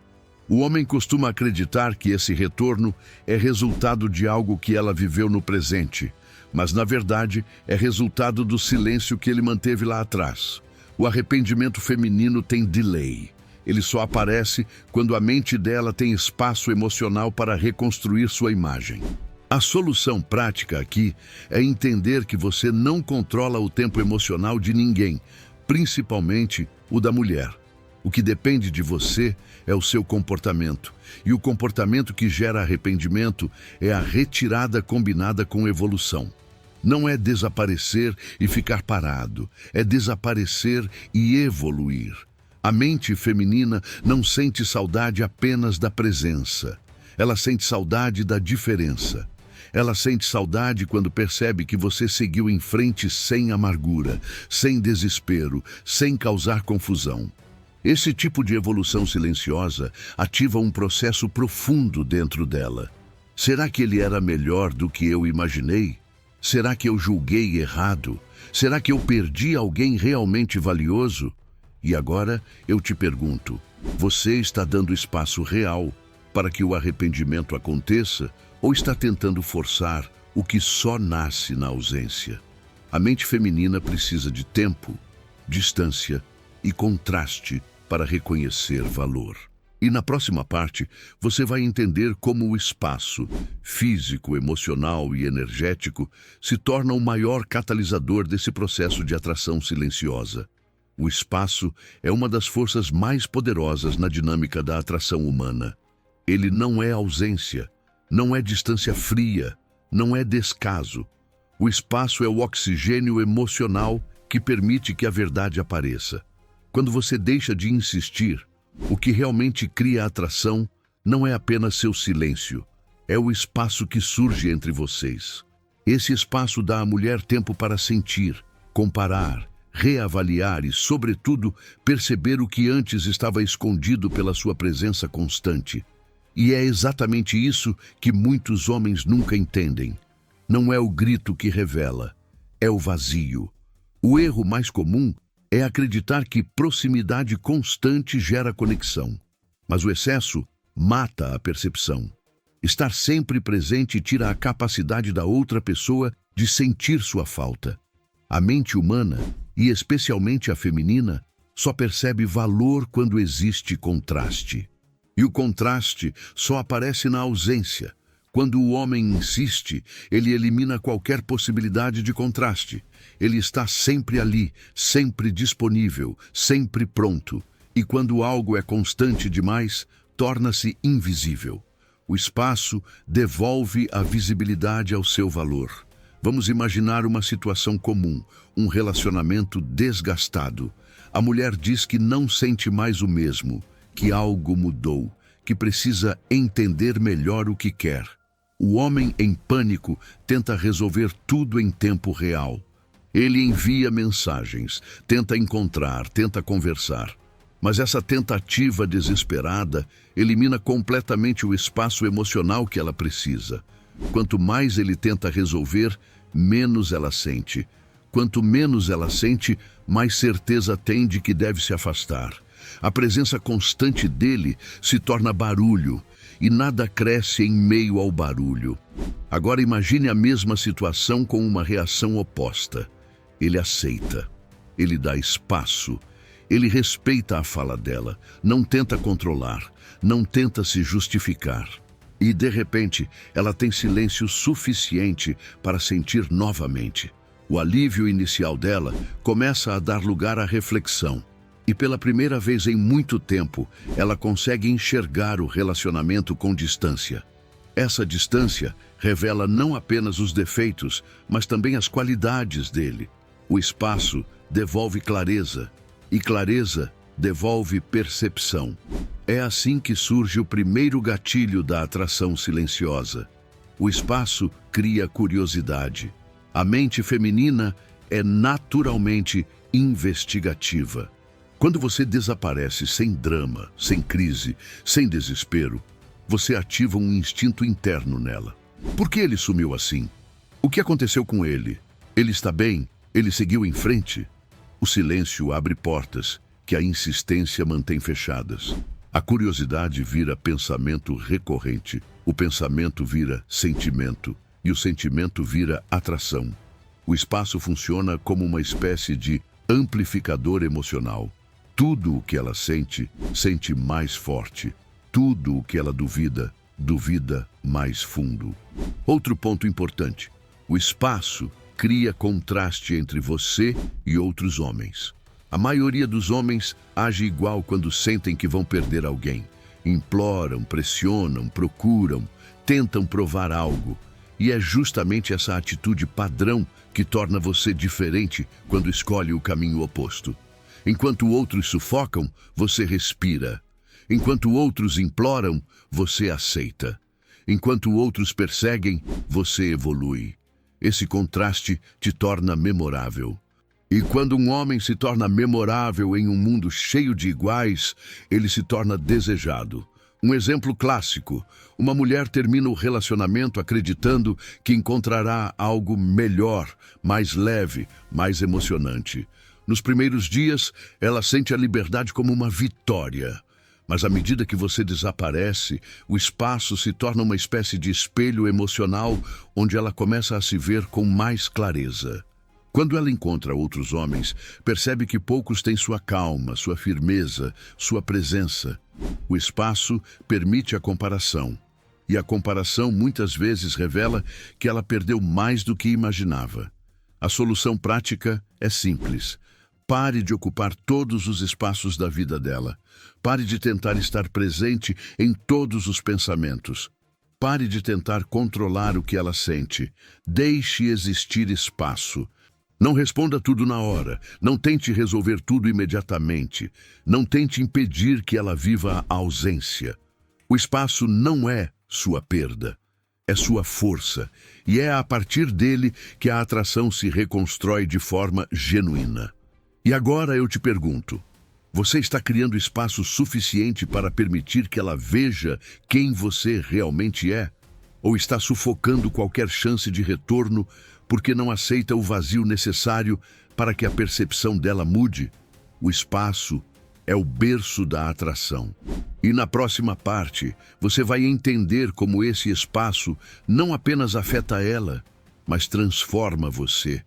O homem costuma acreditar que esse retorno é resultado de algo que ela viveu no presente, mas na verdade é resultado do silêncio que ele manteve lá atrás. O arrependimento feminino tem delay. Ele só aparece quando a mente dela tem espaço emocional para reconstruir sua imagem. A solução prática aqui é entender que você não controla o tempo emocional de ninguém, principalmente o da mulher. O que depende de você é o seu comportamento, e o comportamento que gera arrependimento é a retirada combinada com evolução. Não é desaparecer e ficar parado, é desaparecer e evoluir. A mente feminina não sente saudade apenas da presença, ela sente saudade da diferença. Ela sente saudade quando percebe que você seguiu em frente sem amargura, sem desespero, sem causar confusão. Esse tipo de evolução silenciosa ativa um processo profundo dentro dela. Será que ele era melhor do que eu imaginei? Será que eu julguei errado? Será que eu perdi alguém realmente valioso? E agora eu te pergunto, você está dando espaço real para que o arrependimento aconteça ou está tentando forçar o que só nasce na ausência? A mente feminina precisa de tempo, distância e contraste para reconhecer valor. E na próxima parte, você vai entender como o espaço físico, emocional e energético se torna o maior catalisador desse processo de atração silenciosa. O espaço é uma das forças mais poderosas na dinâmica da atração humana. Ele não é ausência, não é distância fria, não é descaso. O espaço é o oxigênio emocional que permite que a verdade apareça. Quando você deixa de insistir, o que realmente cria atração não é apenas seu silêncio, é o espaço que surge entre vocês. Esse espaço dá à mulher tempo para sentir, comparar, reavaliar e, sobretudo, perceber o que antes estava escondido pela sua presença constante. E é exatamente isso que muitos homens nunca entendem. Não é o grito que revela, é o vazio. O erro mais comum é acreditar que proximidade constante gera conexão. Mas o excesso mata a percepção. Estar sempre presente tira a capacidade da outra pessoa de sentir sua falta. A mente humana, e especialmente a feminina, só percebe valor quando existe contraste. E o contraste só aparece na ausência. Quando o homem insiste, ele elimina qualquer possibilidade de contraste. Ele está sempre ali, sempre disponível, sempre pronto. E quando algo é constante demais, torna-se invisível. O espaço devolve a visibilidade ao seu valor. Vamos imaginar uma situação comum, um relacionamento desgastado. A mulher diz que não sente mais o mesmo, que algo mudou, que precisa entender melhor o que quer. O homem, em pânico, tenta resolver tudo em tempo real. Ele envia mensagens, tenta encontrar, tenta conversar. Mas essa tentativa desesperada elimina completamente o espaço emocional que ela precisa. Quanto mais ele tenta resolver, menos ela sente. Quanto menos ela sente, mais certeza tem de que deve se afastar. A presença constante dele se torna barulho, e nada cresce em meio ao barulho. Agora imagine a mesma situação com uma reação oposta. Ele aceita, ele dá espaço, ele respeita a fala dela, não tenta controlar, não tenta se justificar. E, de repente, ela tem silêncio suficiente para sentir novamente. O alívio inicial dela começa a dar lugar à reflexão. E pela primeira vez em muito tempo, ela consegue enxergar o relacionamento com distância. Essa distância revela não apenas os defeitos, mas também as qualidades dele. O espaço devolve clareza, e clareza devolve percepção. É assim que surge o primeiro gatilho da atração silenciosa. O espaço cria curiosidade. A mente feminina é naturalmente investigativa. Quando você desaparece sem drama, sem crise, sem desespero, você ativa um instinto interno nela. Por que ele sumiu assim? O que aconteceu com ele? Ele está bem? Ele seguiu em frente? O silêncio abre portas que a insistência mantém fechadas. A curiosidade vira pensamento recorrente, o pensamento vira sentimento e o sentimento vira atração. O espaço funciona como uma espécie de amplificador emocional. Tudo o que ela sente, sente mais forte. Tudo o que ela duvida, duvida mais fundo. Outro ponto importante: o espaço cria contraste entre você e outros homens. A maioria dos homens age igual quando sentem que vão perder alguém. Imploram, pressionam, procuram, tentam provar algo. E é justamente essa atitude padrão que torna você diferente quando escolhe o caminho oposto. Enquanto outros sufocam, você respira. Enquanto outros imploram, você aceita. Enquanto outros perseguem, você evolui. Esse contraste te torna memorável. E quando um homem se torna memorável em um mundo cheio de iguais, ele se torna desejado. Um exemplo clássico: uma mulher termina o relacionamento acreditando que encontrará algo melhor, mais leve, mais emocionante. Nos primeiros dias, ela sente a liberdade como uma vitória. Mas à medida que você desaparece, o espaço se torna uma espécie de espelho emocional onde ela começa a se ver com mais clareza. Quando ela encontra outros homens, percebe que poucos têm sua calma, sua firmeza, sua presença. O espaço permite a comparação. E a comparação muitas vezes revela que ela perdeu mais do que imaginava. A solução prática é simples. Pare de ocupar todos os espaços da vida dela. Pare de tentar estar presente em todos os pensamentos. Pare de tentar controlar o que ela sente. Deixe existir espaço. Não responda tudo na hora. Não tente resolver tudo imediatamente. Não tente impedir que ela viva a ausência. O espaço não é sua perda. É sua força. E é a partir dele que a atração se reconstrói de forma genuína. E agora eu te pergunto: você está criando espaço suficiente para permitir que ela veja quem você realmente é? Ou está sufocando qualquer chance de retorno porque não aceita o vazio necessário para que a percepção dela mude? O espaço é o berço da atração. E na próxima parte, você vai entender como esse espaço não apenas afeta ela, mas transforma você.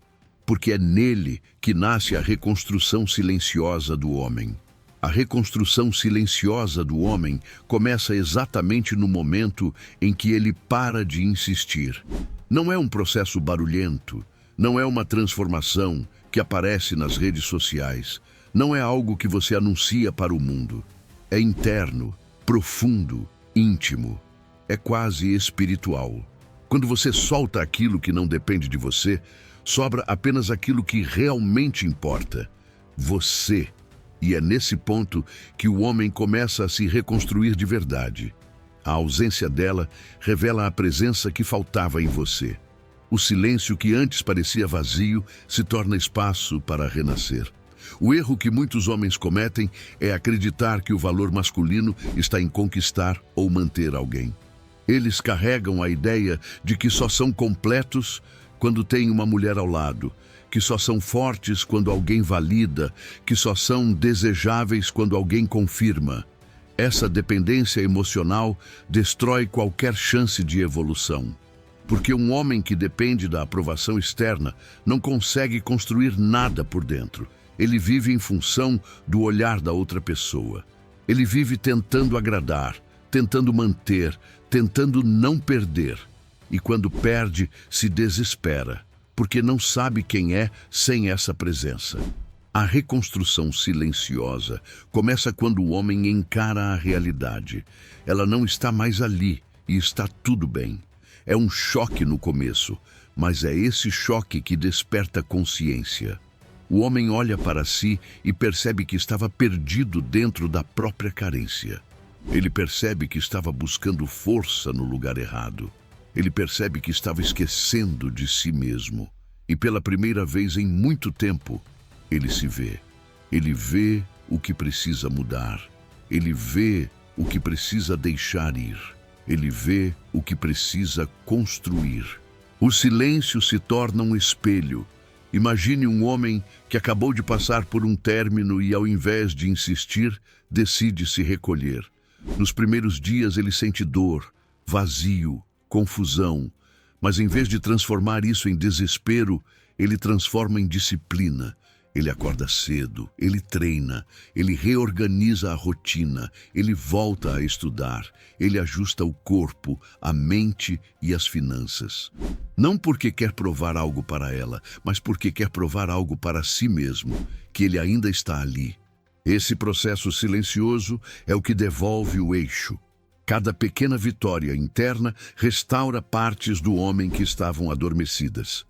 Porque é nele que nasce a reconstrução silenciosa do homem. A reconstrução silenciosa do homem começa exatamente no momento em que ele para de insistir. Não é um processo barulhento, não é uma transformação que aparece nas redes sociais, não é algo que você anuncia para o mundo. É interno, profundo, íntimo, é quase espiritual. Quando você solta aquilo que não depende de você, sobra apenas aquilo que realmente importa: você. E é nesse ponto que o homem começa a se reconstruir de verdade. A ausência dela revela a presença que faltava em você. O silêncio que antes parecia vazio se torna espaço para renascer. O erro que muitos homens cometem é acreditar que o valor masculino está em conquistar ou manter alguém. Eles carregam a ideia de que só são completos quando têm uma mulher ao lado, que só são fortes quando alguém valida, que só são desejáveis quando alguém confirma. Essa dependência emocional destrói qualquer chance de evolução. Porque um homem que depende da aprovação externa não consegue construir nada por dentro. Ele vive em função do olhar da outra pessoa. Ele vive tentando agradar, tentando manter, tentando não perder. E quando perde, se desespera, porque não sabe quem é sem essa presença. A reconstrução silenciosa começa quando o homem encara a realidade. Ela não está mais ali e está tudo bem. É um choque no começo, mas é esse choque que desperta consciência. O homem olha para si e percebe que estava perdido dentro da própria carência. Ele percebe que estava buscando força no lugar errado. Ele percebe que estava esquecendo de si mesmo. E pela primeira vez em muito tempo, ele se vê. Ele vê o que precisa mudar. Ele vê o que precisa deixar ir. Ele vê o que precisa construir. O silêncio se torna um espelho. Imagine um homem que acabou de passar por um término e, ao invés de insistir, decide se recolher. Nos primeiros dias ele sente dor, vazio, confusão, mas em vez de transformar isso em desespero, ele transforma em disciplina. Ele acorda cedo, ele treina, ele reorganiza a rotina, ele volta a estudar, ele ajusta o corpo, a mente e as finanças. Não porque quer provar algo para ela, mas porque quer provar algo para si mesmo, que ele ainda está ali. Esse processo silencioso é o que devolve o eixo. Cada pequena vitória interna restaura partes do homem que estavam adormecidas.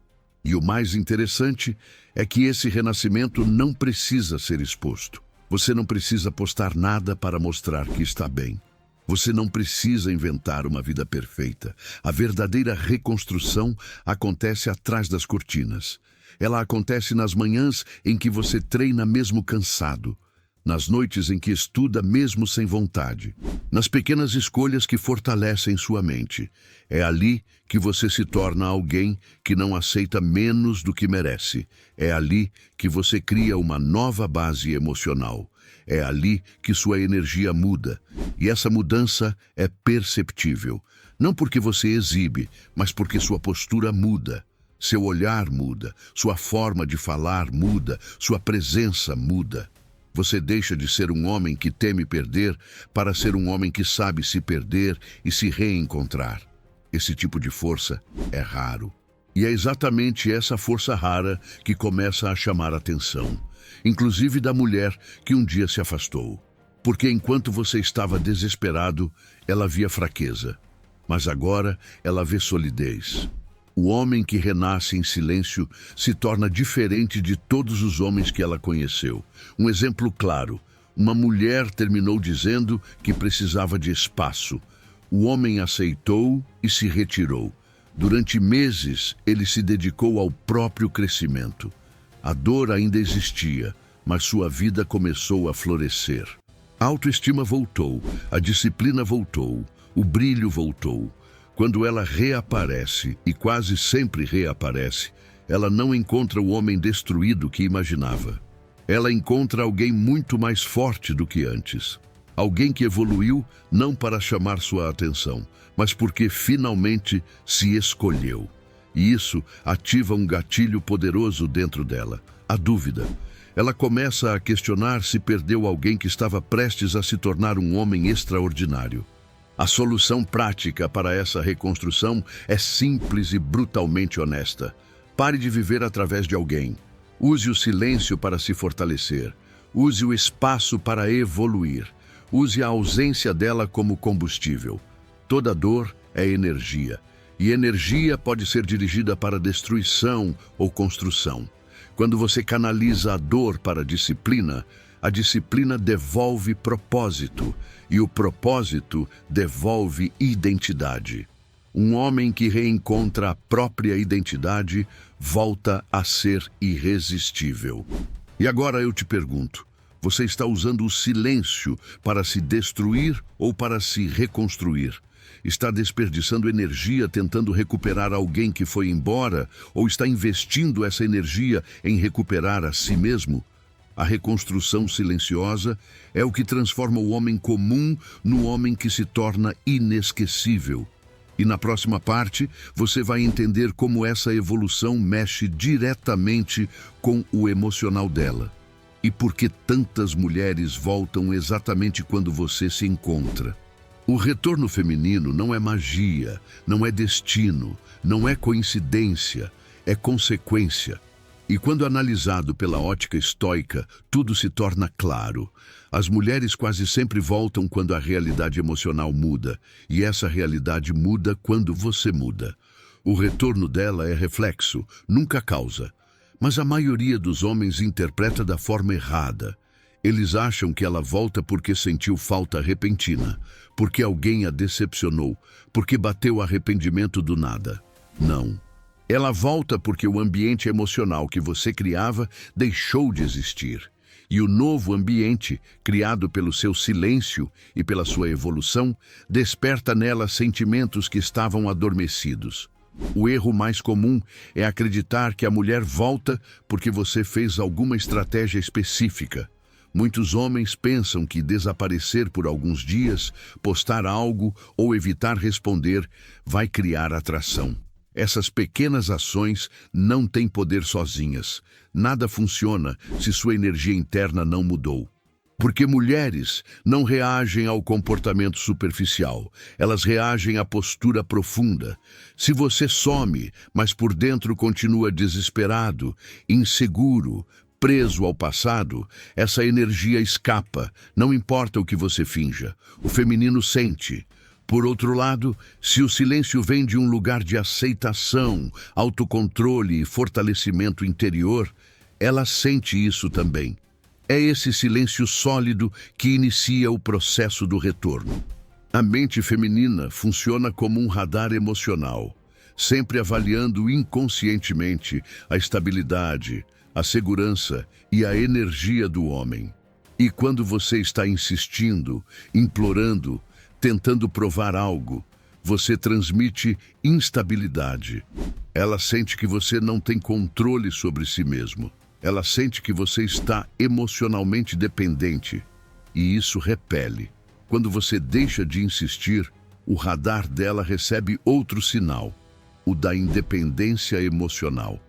E o mais interessante é que esse renascimento não precisa ser exposto. Você não precisa postar nada para mostrar que está bem. Você não precisa inventar uma vida perfeita. A verdadeira reconstrução acontece atrás das cortinas. Ela acontece nas manhãs em que você treina mesmo cansado, nas noites em que estuda mesmo sem vontade, nas pequenas escolhas que fortalecem sua mente. É ali que você se torna alguém que não aceita menos do que merece. É ali que você cria uma nova base emocional. É ali que sua energia muda. E essa mudança é perceptível. Não porque você exibe, mas porque sua postura muda. Seu olhar muda, sua forma de falar muda, sua presença muda. Você deixa de ser um homem que teme perder para ser um homem que sabe se perder e se reencontrar. Esse tipo de força é raro. E é exatamente essa força rara que começa a chamar a atenção, inclusive da mulher que um dia se afastou. Porque enquanto você estava desesperado, ela via fraqueza. Mas agora ela vê solidez. O homem que renasce em silêncio se torna diferente de todos os homens que ela conheceu. Um exemplo claro: uma mulher terminou dizendo que precisava de espaço. O homem aceitou e se retirou. Durante meses, ele se dedicou ao próprio crescimento. A dor ainda existia, mas sua vida começou a florescer. A autoestima voltou, a disciplina voltou, o brilho voltou. Quando ela reaparece, e quase sempre reaparece, ela não encontra o homem destruído que imaginava. Ela encontra alguém muito mais forte do que antes. Alguém que evoluiu não para chamar sua atenção, mas porque finalmente se escolheu. E isso ativa um gatilho poderoso dentro dela: a dúvida. Ela começa a questionar se perdeu alguém que estava prestes a se tornar um homem extraordinário. A solução prática para essa reconstrução é simples e brutalmente honesta. Pare de viver através de alguém. Use o silêncio para se fortalecer. Use o espaço para evoluir. Use a ausência dela como combustível. Toda dor é energia. E energia pode ser dirigida para destruição ou construção. Quando você canaliza a dor para a disciplina devolve propósito. E o propósito devolve identidade. Um homem que reencontra a própria identidade volta a ser irresistível. E agora eu te pergunto: você está usando o silêncio para se destruir ou para se reconstruir? Está desperdiçando energia tentando recuperar alguém que foi embora, ou está investindo essa energia em recuperar a si mesmo? A reconstrução silenciosa é o que transforma o homem comum no homem que se torna inesquecível. E na próxima parte, você vai entender como essa evolução mexe diretamente com o emocional dela. E por que tantas mulheres voltam exatamente quando você se encontra. O retorno feminino não é magia, não é destino, não é coincidência, é consequência. E quando analisado pela ótica estoica, tudo se torna claro. As mulheres quase sempre voltam quando a realidade emocional muda, e essa realidade muda quando você muda. O retorno dela é reflexo, nunca causa. Mas a maioria dos homens interpreta da forma errada. Eles acham que ela volta porque sentiu falta repentina, porque alguém a decepcionou, porque bateu arrependimento do nada. Não. Ela volta porque o ambiente emocional que você criava deixou de existir. E o novo ambiente, criado pelo seu silêncio e pela sua evolução, desperta nela sentimentos que estavam adormecidos. O erro mais comum é acreditar que a mulher volta porque você fez alguma estratégia específica. Muitos homens pensam que desaparecer por alguns dias, postar algo ou evitar responder vai criar atração. Essas pequenas ações não têm poder sozinhas. Nada funciona se sua energia interna não mudou. Porque mulheres não reagem ao comportamento superficial, elas reagem à postura profunda. Se você some, mas por dentro continua desesperado, inseguro, preso ao passado, essa energia escapa, não importa o que você finja. O feminino sente. Por outro lado, se o silêncio vem de um lugar de aceitação, autocontrole e fortalecimento interior, ela sente isso também. É esse silêncio sólido que inicia o processo do retorno. A mente feminina funciona como um radar emocional, sempre avaliando inconscientemente a estabilidade, a segurança e a energia do homem. E quando você está insistindo, implorando, tentando provar algo, você transmite instabilidade. Ela sente que você não tem controle sobre si mesmo. Ela sente que você está emocionalmente dependente. E isso repele. Quando você deixa de insistir, o radar dela recebe outro sinal, o da independência emocional.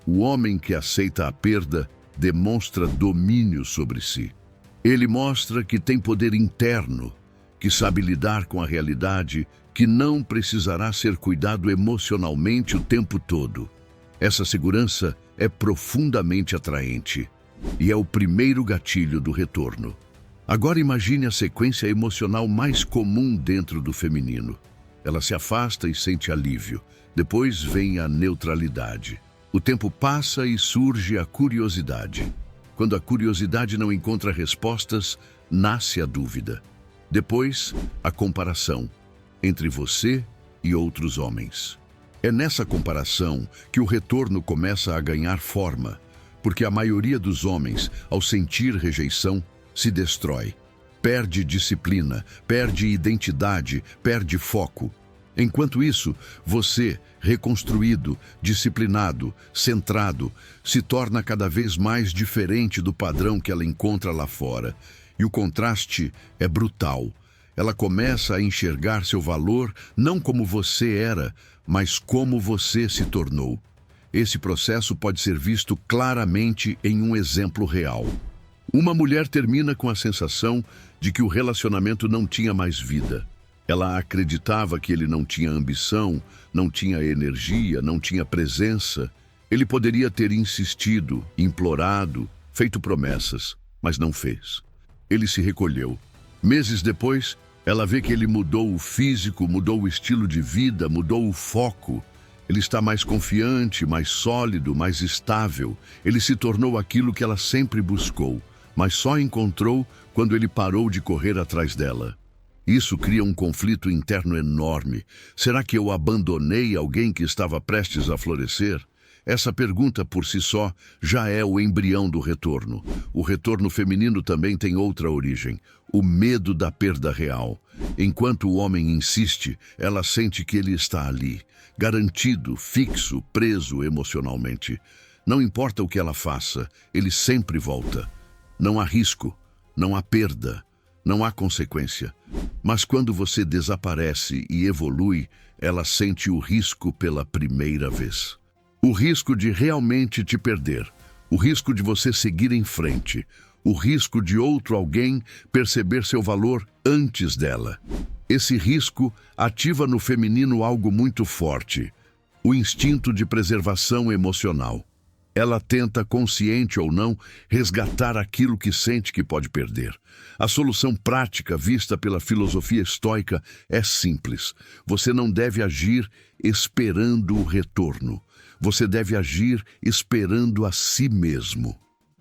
O homem que aceita a perda demonstra domínio sobre si. Ele mostra que tem poder interno, que sabe lidar com a realidade, que não precisará ser cuidado emocionalmente o tempo todo. Essa segurança é profundamente atraente e é o primeiro gatilho do retorno. Agora imagine a sequência emocional mais comum dentro do feminino. Ela se afasta e sente alívio. Depois vem a neutralidade. O tempo passa e surge a curiosidade. Quando a curiosidade não encontra respostas, nasce a dúvida. Depois, a comparação entre você e outros homens. É nessa comparação que o retorno começa a ganhar forma, porque a maioria dos homens, ao sentir rejeição, se destrói. Perde disciplina, perde identidade, perde foco. Enquanto isso, você, reconstruído, disciplinado, centrado, se torna cada vez mais diferente do padrão que ela encontra lá fora. E o contraste é brutal. Ela começa a enxergar seu valor não como você era, mas como você se tornou. Esse processo pode ser visto claramente em um exemplo real. Uma mulher termina com a sensação de que o relacionamento não tinha mais vida. Ela acreditava que ele não tinha ambição, não tinha energia, não tinha presença. Ele poderia ter insistido, implorado, feito promessas, mas não fez. Ele se recolheu. Meses depois, ela vê que ele mudou o físico, mudou o estilo de vida, mudou o foco. Ele está mais confiante, mais sólido, mais estável. Ele se tornou aquilo que ela sempre buscou, mas só encontrou quando ele parou de correr atrás dela. Isso cria um conflito interno enorme. Será que eu abandonei alguém que estava prestes a florescer? Essa pergunta por si só já é o embrião do retorno. O retorno feminino também tem outra origem, o medo da perda real. Enquanto o homem insiste, ela sente que ele está ali, garantido, fixo, preso emocionalmente. Não importa o que ela faça, ele sempre volta. Não há risco, não há perda, não há consequência. Mas quando você desaparece e evolui, ela sente o risco pela primeira vez. O risco de realmente te perder, o risco de você seguir em frente, o risco de outro alguém perceber seu valor antes dela. Esse risco ativa no feminino algo muito forte, o instinto de preservação emocional. Ela tenta, consciente ou não, resgatar aquilo que sente que pode perder. A solução prática vista pela filosofia estoica é simples. Você não deve agir esperando o retorno. Você deve agir esperando a si mesmo.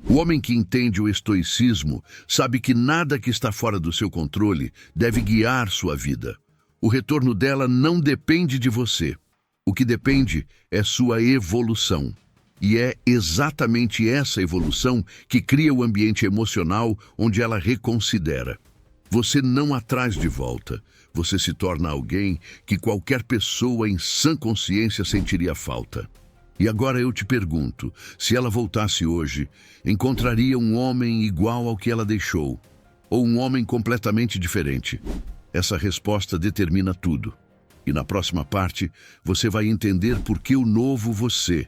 O homem que entende o estoicismo sabe que nada que está fora do seu controle deve guiar sua vida. O retorno dela não depende de você. O que depende é sua evolução. E é exatamente essa evolução que cria o ambiente emocional onde ela reconsidera. Você não a traz de volta. Você se torna alguém que qualquer pessoa em sã consciência sentiria falta. E agora eu te pergunto, se ela voltasse hoje, encontraria um homem igual ao que ela deixou? Ou um homem completamente diferente? Essa resposta determina tudo. E na próxima parte, você vai entender por que o novo você,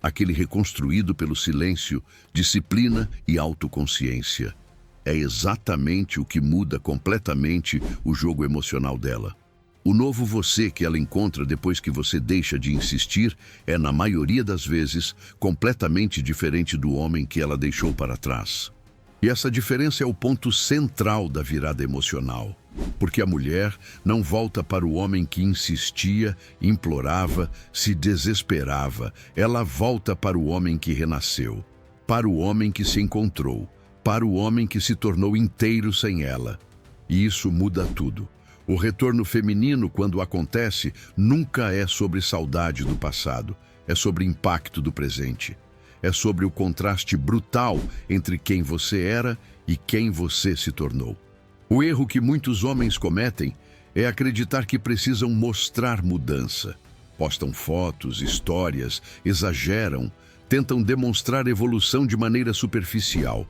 aquele reconstruído pelo silêncio, disciplina e autoconsciência, é exatamente o que muda completamente o jogo emocional dela. O novo você que ela encontra depois que você deixa de insistir é, na maioria das vezes, completamente diferente do homem que ela deixou para trás. E essa diferença é o ponto central da virada emocional, porque a mulher não volta para o homem que insistia, implorava, se desesperava. Ela volta para o homem que renasceu, para o homem que se encontrou, para o homem que se tornou inteiro sem ela. E isso muda tudo. O retorno feminino, quando acontece, nunca é sobre saudade do passado, é sobre impacto do presente. É sobre o contraste brutal entre quem você era e quem você se tornou. O erro que muitos homens cometem é acreditar que precisam mostrar mudança. Postam fotos, histórias, exageram, tentam demonstrar evolução de maneira superficial.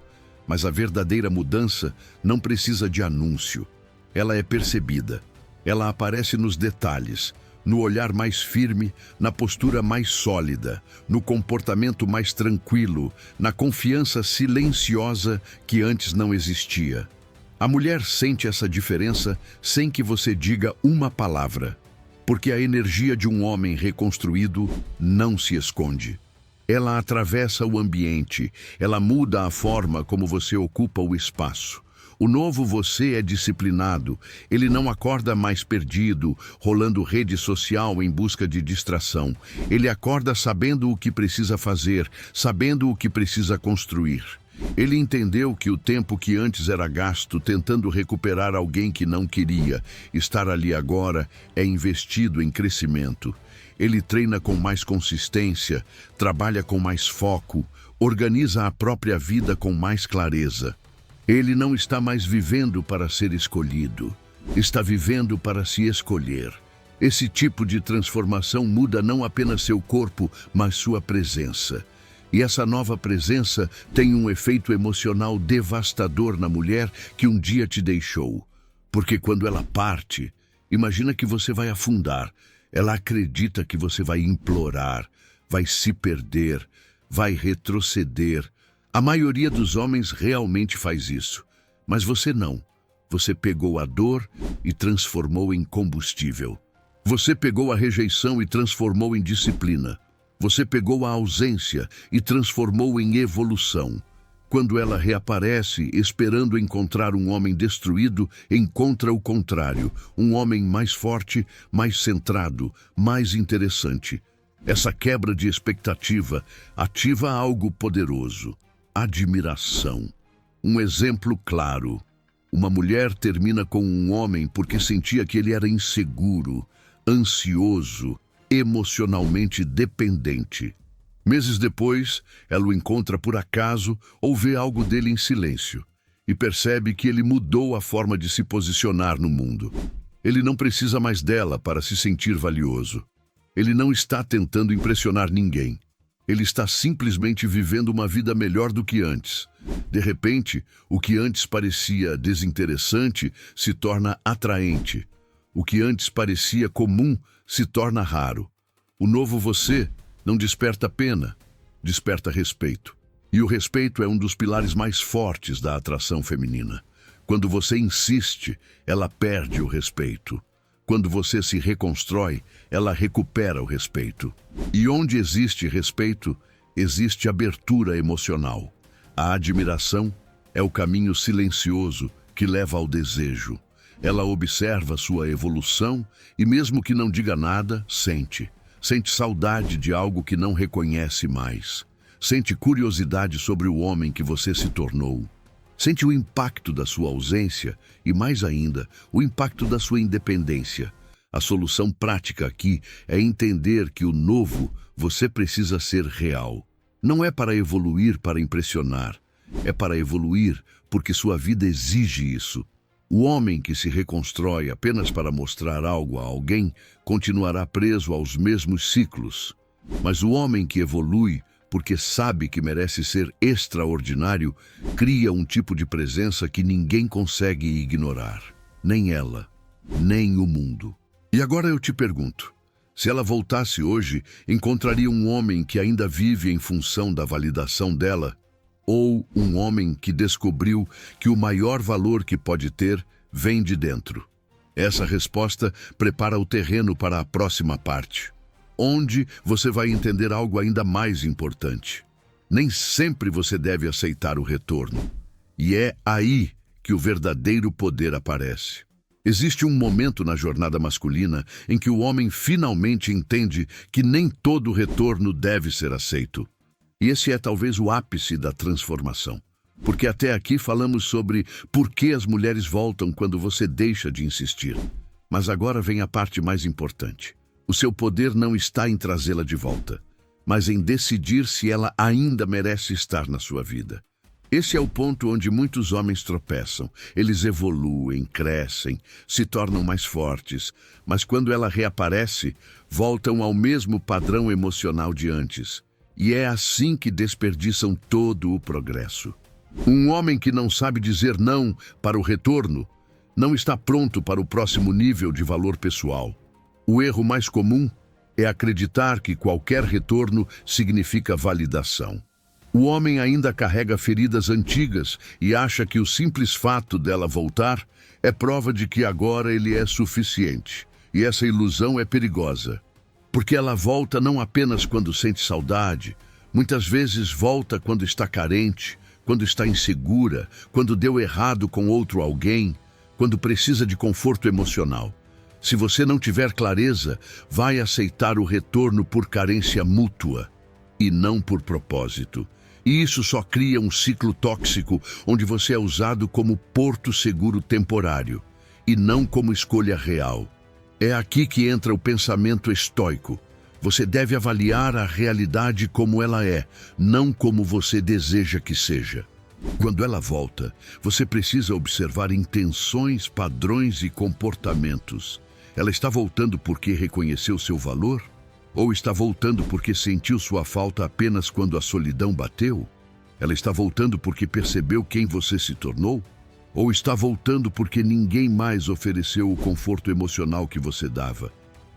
Mas a verdadeira mudança não precisa de anúncio. Ela é percebida. Ela aparece nos detalhes, no olhar mais firme, na postura mais sólida, no comportamento mais tranquilo, na confiança silenciosa que antes não existia. A mulher sente essa diferença sem que você diga uma palavra, porque a energia de um homem reconstruído não se esconde. Ela atravessa o ambiente, ela muda a forma como você ocupa o espaço. O novo você é disciplinado, ele não acorda mais perdido, rolando rede social em busca de distração. Ele acorda sabendo o que precisa fazer, sabendo o que precisa construir. Ele entendeu que o tempo que antes era gasto tentando recuperar alguém que não queria estar ali agora é investido em crescimento. Ele treina com mais consistência, trabalha com mais foco, organiza a própria vida com mais clareza. Ele não está mais vivendo para ser escolhido, está vivendo para se escolher. Esse tipo de transformação muda não apenas seu corpo, mas sua presença. E essa nova presença tem um efeito emocional devastador na mulher que um dia te deixou. Porque quando ela parte, imagina que você vai afundar. Ela acredita que você vai implorar, vai se perder, vai retroceder. A maioria dos homens realmente faz isso, mas você não. Você pegou a dor e transformou em combustível. Você pegou a rejeição e transformou em disciplina. Você pegou a ausência e transformou em evolução. Quando ela reaparece, esperando encontrar um homem destruído, encontra o contrário, um homem mais forte, mais centrado, mais interessante. Essa quebra de expectativa ativa algo poderoso. Admiração. Um exemplo claro. Uma mulher termina com um homem porque sentia que ele era inseguro, ansioso, emocionalmente dependente. Meses depois, ela o encontra por acaso ou vê algo dele em silêncio e percebe que ele mudou a forma de se posicionar no mundo. Ele não precisa mais dela para se sentir valioso. Ele não está tentando impressionar ninguém. Ele está simplesmente vivendo uma vida melhor do que antes. De repente, o que antes parecia desinteressante se torna atraente. O que antes parecia comum se torna raro. O novo você não desperta pena, desperta respeito. E o respeito é um dos pilares mais fortes da atração feminina. Quando você insiste, ela perde o respeito. Quando você se reconstrói, ela recupera o respeito. E onde existe respeito, existe abertura emocional. A admiração é o caminho silencioso que leva ao desejo. Ela observa sua evolução e, mesmo que não diga nada, sente. Sente saudade de algo que não reconhece mais. Sente curiosidade sobre o homem que você se tornou. Sente o impacto da sua ausência e, mais ainda, o impacto da sua independência. A solução prática aqui é entender que o novo você precisa ser real. Não é para evoluir para impressionar, é para evoluir porque sua vida exige isso. O homem que se reconstrói apenas para mostrar algo a alguém continuará preso aos mesmos ciclos. Mas o homem que evolui porque sabe que merece ser extraordinário, cria um tipo de presença que ninguém consegue ignorar. Nem ela, nem o mundo. E agora eu te pergunto, se ela voltasse hoje, encontraria um homem que ainda vive em função da validação dela? Ou um homem que descobriu que o maior valor que pode ter vem de dentro? Essa resposta prepara o terreno para a próxima parte, onde você vai entender algo ainda mais importante. Nem sempre você deve aceitar o retorno. E é aí que o verdadeiro poder aparece. Existe um momento na jornada masculina em que o homem finalmente entende que nem todo retorno deve ser aceito. E esse é talvez o ápice da transformação. Porque até aqui falamos sobre por que as mulheres voltam quando você deixa de insistir. Mas agora vem a parte mais importante. O seu poder não está em trazê-la de volta, mas em decidir se ela ainda merece estar na sua vida. Esse é o ponto onde muitos homens tropeçam. Eles evoluem, crescem, se tornam mais fortes, mas quando ela reaparece, voltam ao mesmo padrão emocional de antes. E é assim que desperdiçam todo o progresso. Um homem que não sabe dizer não para o retorno não está pronto para o próximo nível de valor pessoal. O erro mais comum é acreditar que qualquer retorno significa validação. O homem ainda carrega feridas antigas e acha que o simples fato dela voltar é prova de que agora ele é suficiente. E essa ilusão é perigosa, porque ela volta não apenas quando sente saudade, muitas vezes volta quando está carente, quando está insegura, quando deu errado com outro alguém, quando precisa de conforto emocional. Se você não tiver clareza, vai aceitar o retorno por carência mútua e não por propósito. E isso só cria um ciclo tóxico onde você é usado como porto seguro temporário e não como escolha real. É aqui que entra o pensamento estoico. Você deve avaliar a realidade como ela é, não como você deseja que seja. Quando ela volta, você precisa observar intenções, padrões e comportamentos. Ela está voltando porque reconheceu seu valor? Ou está voltando porque sentiu sua falta apenas quando a solidão bateu? Ela está voltando porque percebeu quem você se tornou? Ou está voltando porque ninguém mais ofereceu o conforto emocional que você dava?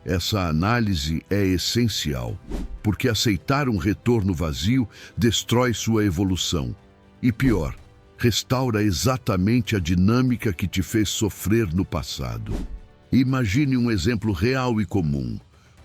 Essa análise é essencial, porque aceitar um retorno vazio destrói sua evolução. E pior, restaura exatamente a dinâmica que te fez sofrer no passado. Imagine um exemplo real e comum.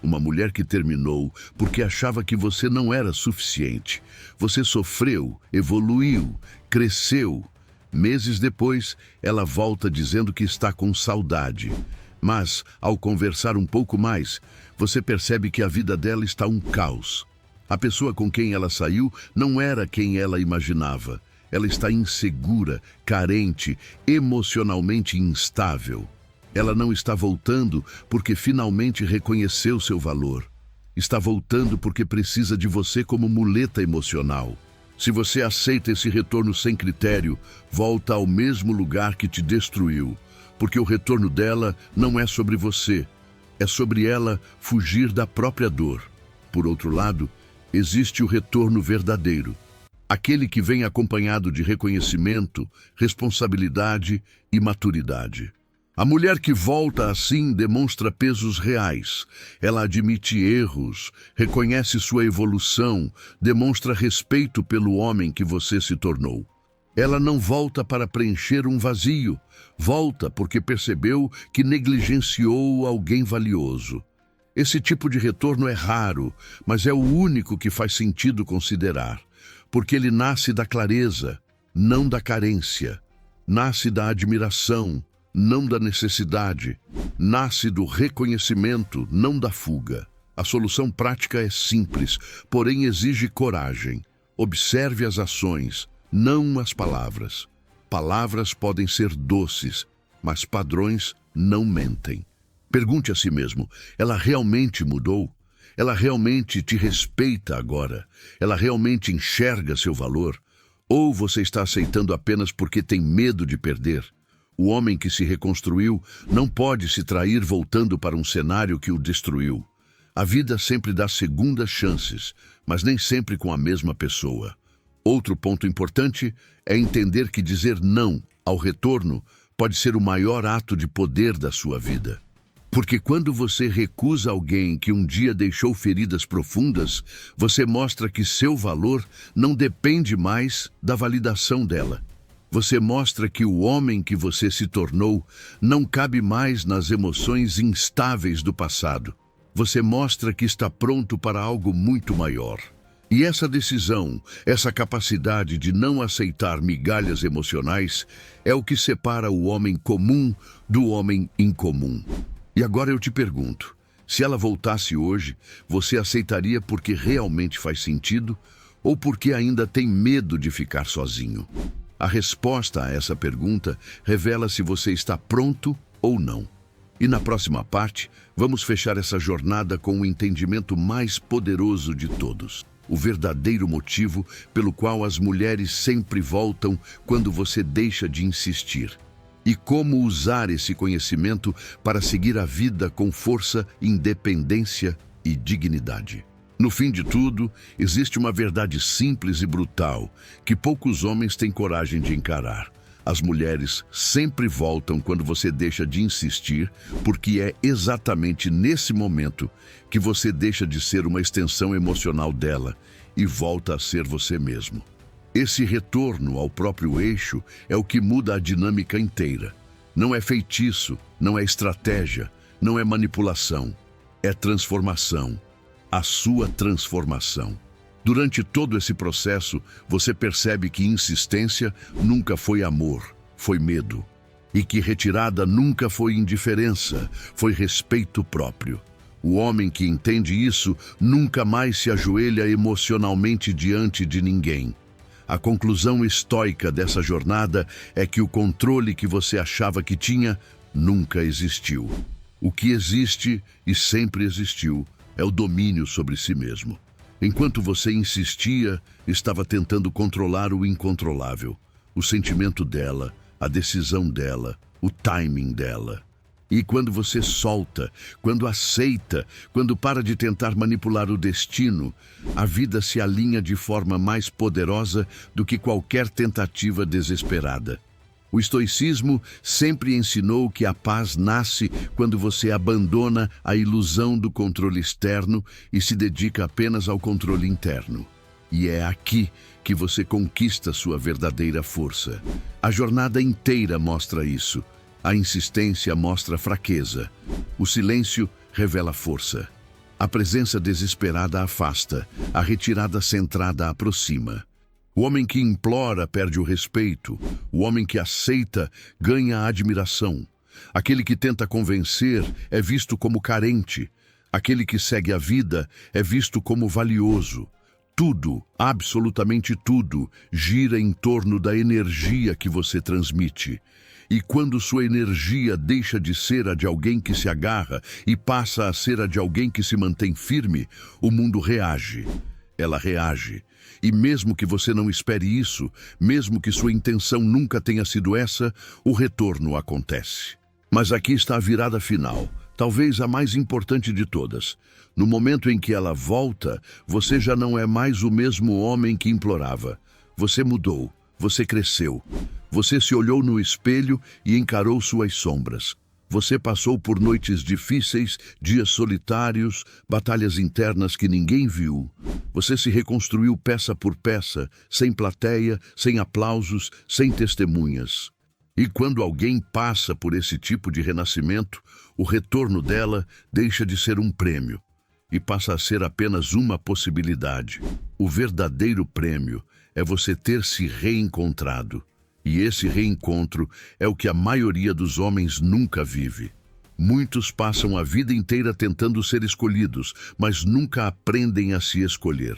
Uma mulher que terminou porque achava que você não era suficiente. Você sofreu, evoluiu, cresceu. Meses depois, ela volta dizendo que está com saudade. Mas, ao conversar um pouco mais, você percebe que a vida dela está um caos. A pessoa com quem ela saiu não era quem ela imaginava. Ela está insegura, carente, emocionalmente instável. Ela não está voltando porque finalmente reconheceu seu valor. Está voltando porque precisa de você como muleta emocional. Se você aceita esse retorno sem critério, volta ao mesmo lugar que te destruiu, porque o retorno dela não é sobre você, é sobre ela fugir da própria dor. Por outro lado, existe o retorno verdadeiro, aquele que vem acompanhado de reconhecimento, responsabilidade e maturidade. A mulher que volta assim demonstra pesos reais. Ela admite erros, reconhece sua evolução, demonstra respeito pelo homem que você se tornou. Ela não volta para preencher um vazio, volta porque percebeu que negligenciou alguém valioso. Esse tipo de retorno é raro, mas é o único que faz sentido considerar, porque ele nasce da clareza, não da carência, nasce da admiração, não da necessidade, nasce do reconhecimento, não da fuga. A solução prática é simples, porém exige coragem. Observe as ações, não as palavras. Palavras podem ser doces, mas padrões não mentem. Pergunte a si mesmo, ela realmente mudou? Ela realmente te respeita agora? Ela realmente enxerga seu valor? Ou você está aceitando apenas porque tem medo de perder? O homem que se reconstruiu não pode se trair voltando para um cenário que o destruiu. A vida sempre dá segundas chances, mas nem sempre com a mesma pessoa. Outro ponto importante é entender que dizer não ao retorno pode ser o maior ato de poder da sua vida. Porque quando você recusa alguém que um dia deixou feridas profundas, você mostra que seu valor não depende mais da validação dela. Você mostra que o homem que você se tornou não cabe mais nas emoções instáveis do passado. Você mostra que está pronto para algo muito maior. E essa decisão, essa capacidade de não aceitar migalhas emocionais, é o que separa o homem comum do homem incomum. E agora eu te pergunto, se ela voltasse hoje, você aceitaria porque realmente faz sentido ou porque ainda tem medo de ficar sozinho? A resposta a essa pergunta revela se você está pronto ou não. E na próxima parte, vamos fechar essa jornada com o entendimento mais poderoso de todos. O verdadeiro motivo pelo qual as mulheres sempre voltam quando você deixa de insistir. E como usar esse conhecimento para seguir a vida com força, independência e dignidade. No fim de tudo, existe uma verdade simples e brutal que poucos homens têm coragem de encarar. As mulheres sempre voltam quando você deixa de insistir, porque é exatamente nesse momento que você deixa de ser uma extensão emocional dela e volta a ser você mesmo. Esse retorno ao próprio eixo é o que muda a dinâmica inteira. Não é feitiço, não é estratégia, não é manipulação, é transformação. A sua transformação. Durante todo esse processo, você percebe que insistência nunca foi amor, foi medo. E que retirada nunca foi indiferença, foi respeito próprio. O homem que entende isso nunca mais se ajoelha emocionalmente diante de ninguém. A conclusão estoica dessa jornada é que o controle que você achava que tinha nunca existiu. O que existe e sempre existiu é o domínio sobre si mesmo. Enquanto você insistia, estava tentando controlar o incontrolável, o sentimento dela, a decisão dela, o timing dela. E quando você solta, quando aceita, quando para de tentar manipular o destino, a vida se alinha de forma mais poderosa do que qualquer tentativa desesperada. O estoicismo sempre ensinou que a paz nasce quando você abandona a ilusão do controle externo e se dedica apenas ao controle interno. E é aqui que você conquista sua verdadeira força. A jornada inteira mostra isso. A insistência mostra fraqueza. O silêncio revela força. A presença desesperada afasta. A retirada centrada aproxima. O homem que implora perde o respeito. O homem que aceita ganha a admiração. Aquele que tenta convencer é visto como carente. Aquele que segue a vida é visto como valioso. Tudo, absolutamente tudo, gira em torno da energia que você transmite. E quando sua energia deixa de ser a de alguém que se agarra e passa a ser a de alguém que se mantém firme, o mundo reage. Ela reage. E mesmo que você não espere isso, mesmo que sua intenção nunca tenha sido essa, o retorno acontece. Mas aqui está a virada final, talvez a mais importante de todas. No momento em que ela volta, você já não é mais o mesmo homem que implorava. Você mudou, você cresceu. Você se olhou no espelho e encarou suas sombras. Você passou por noites difíceis, dias solitários, batalhas internas que ninguém viu. Você se reconstruiu peça por peça, sem plateia, sem aplausos, sem testemunhas. E quando alguém passa por esse tipo de renascimento, o retorno dela deixa de ser um prêmio e passa a ser apenas uma possibilidade. O verdadeiro prêmio é você ter se reencontrado. E esse reencontro é o que a maioria dos homens nunca vive. Muitos passam a vida inteira tentando ser escolhidos, mas nunca aprendem a se escolher.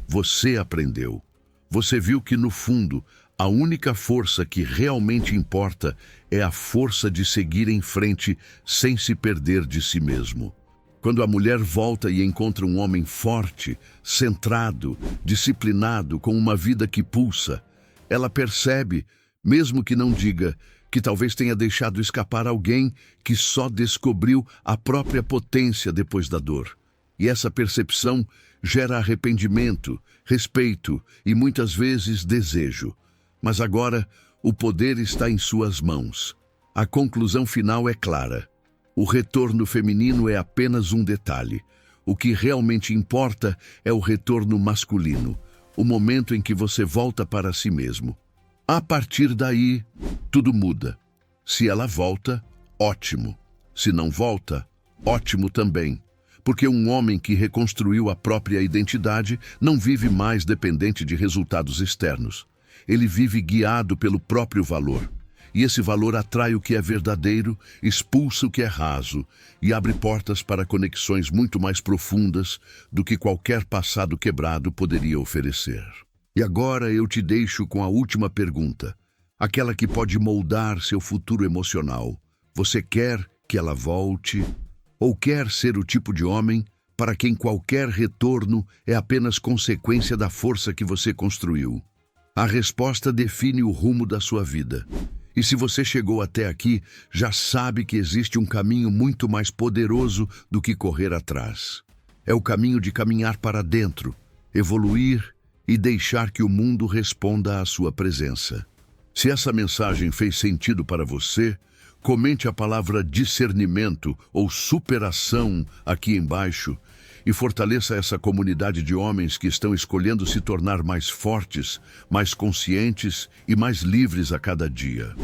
Você aprendeu. Você viu que, no fundo, a única força que realmente importa é a força de seguir em frente sem se perder de si mesmo. Quando a mulher volta e encontra um homem forte, centrado, disciplinado, com uma vida que pulsa, ela percebe, mesmo que não diga, que talvez tenha deixado escapar alguém que só descobriu a própria potência depois da dor. E essa percepção gera arrependimento, respeito e muitas vezes desejo. Mas agora o poder está em suas mãos. A conclusão final é clara. O retorno feminino é apenas um detalhe. O que realmente importa é o retorno masculino, o momento em que você volta para si mesmo. A partir daí, tudo muda. Se ela volta, ótimo. Se não volta, ótimo também. Porque um homem que reconstruiu a própria identidade não vive mais dependente de resultados externos. Ele vive guiado pelo próprio valor. E esse valor atrai o que é verdadeiro, expulsa o que é raso e abre portas para conexões muito mais profundas do que qualquer passado quebrado poderia oferecer. E agora eu te deixo com a última pergunta, aquela que pode moldar seu futuro emocional. Você quer que ela volte? Ou quer ser o tipo de homem para quem qualquer retorno é apenas consequência da força que você construiu? A resposta define o rumo da sua vida. E se você chegou até aqui, já sabe que existe um caminho muito mais poderoso do que correr atrás. É o caminho de caminhar para dentro, evoluir e deixar que o mundo responda à sua presença. Se essa mensagem fez sentido para você, comente a palavra discernimento ou superação aqui embaixo e fortaleça essa comunidade de homens que estão escolhendo se tornar mais fortes, mais conscientes e mais livres a cada dia.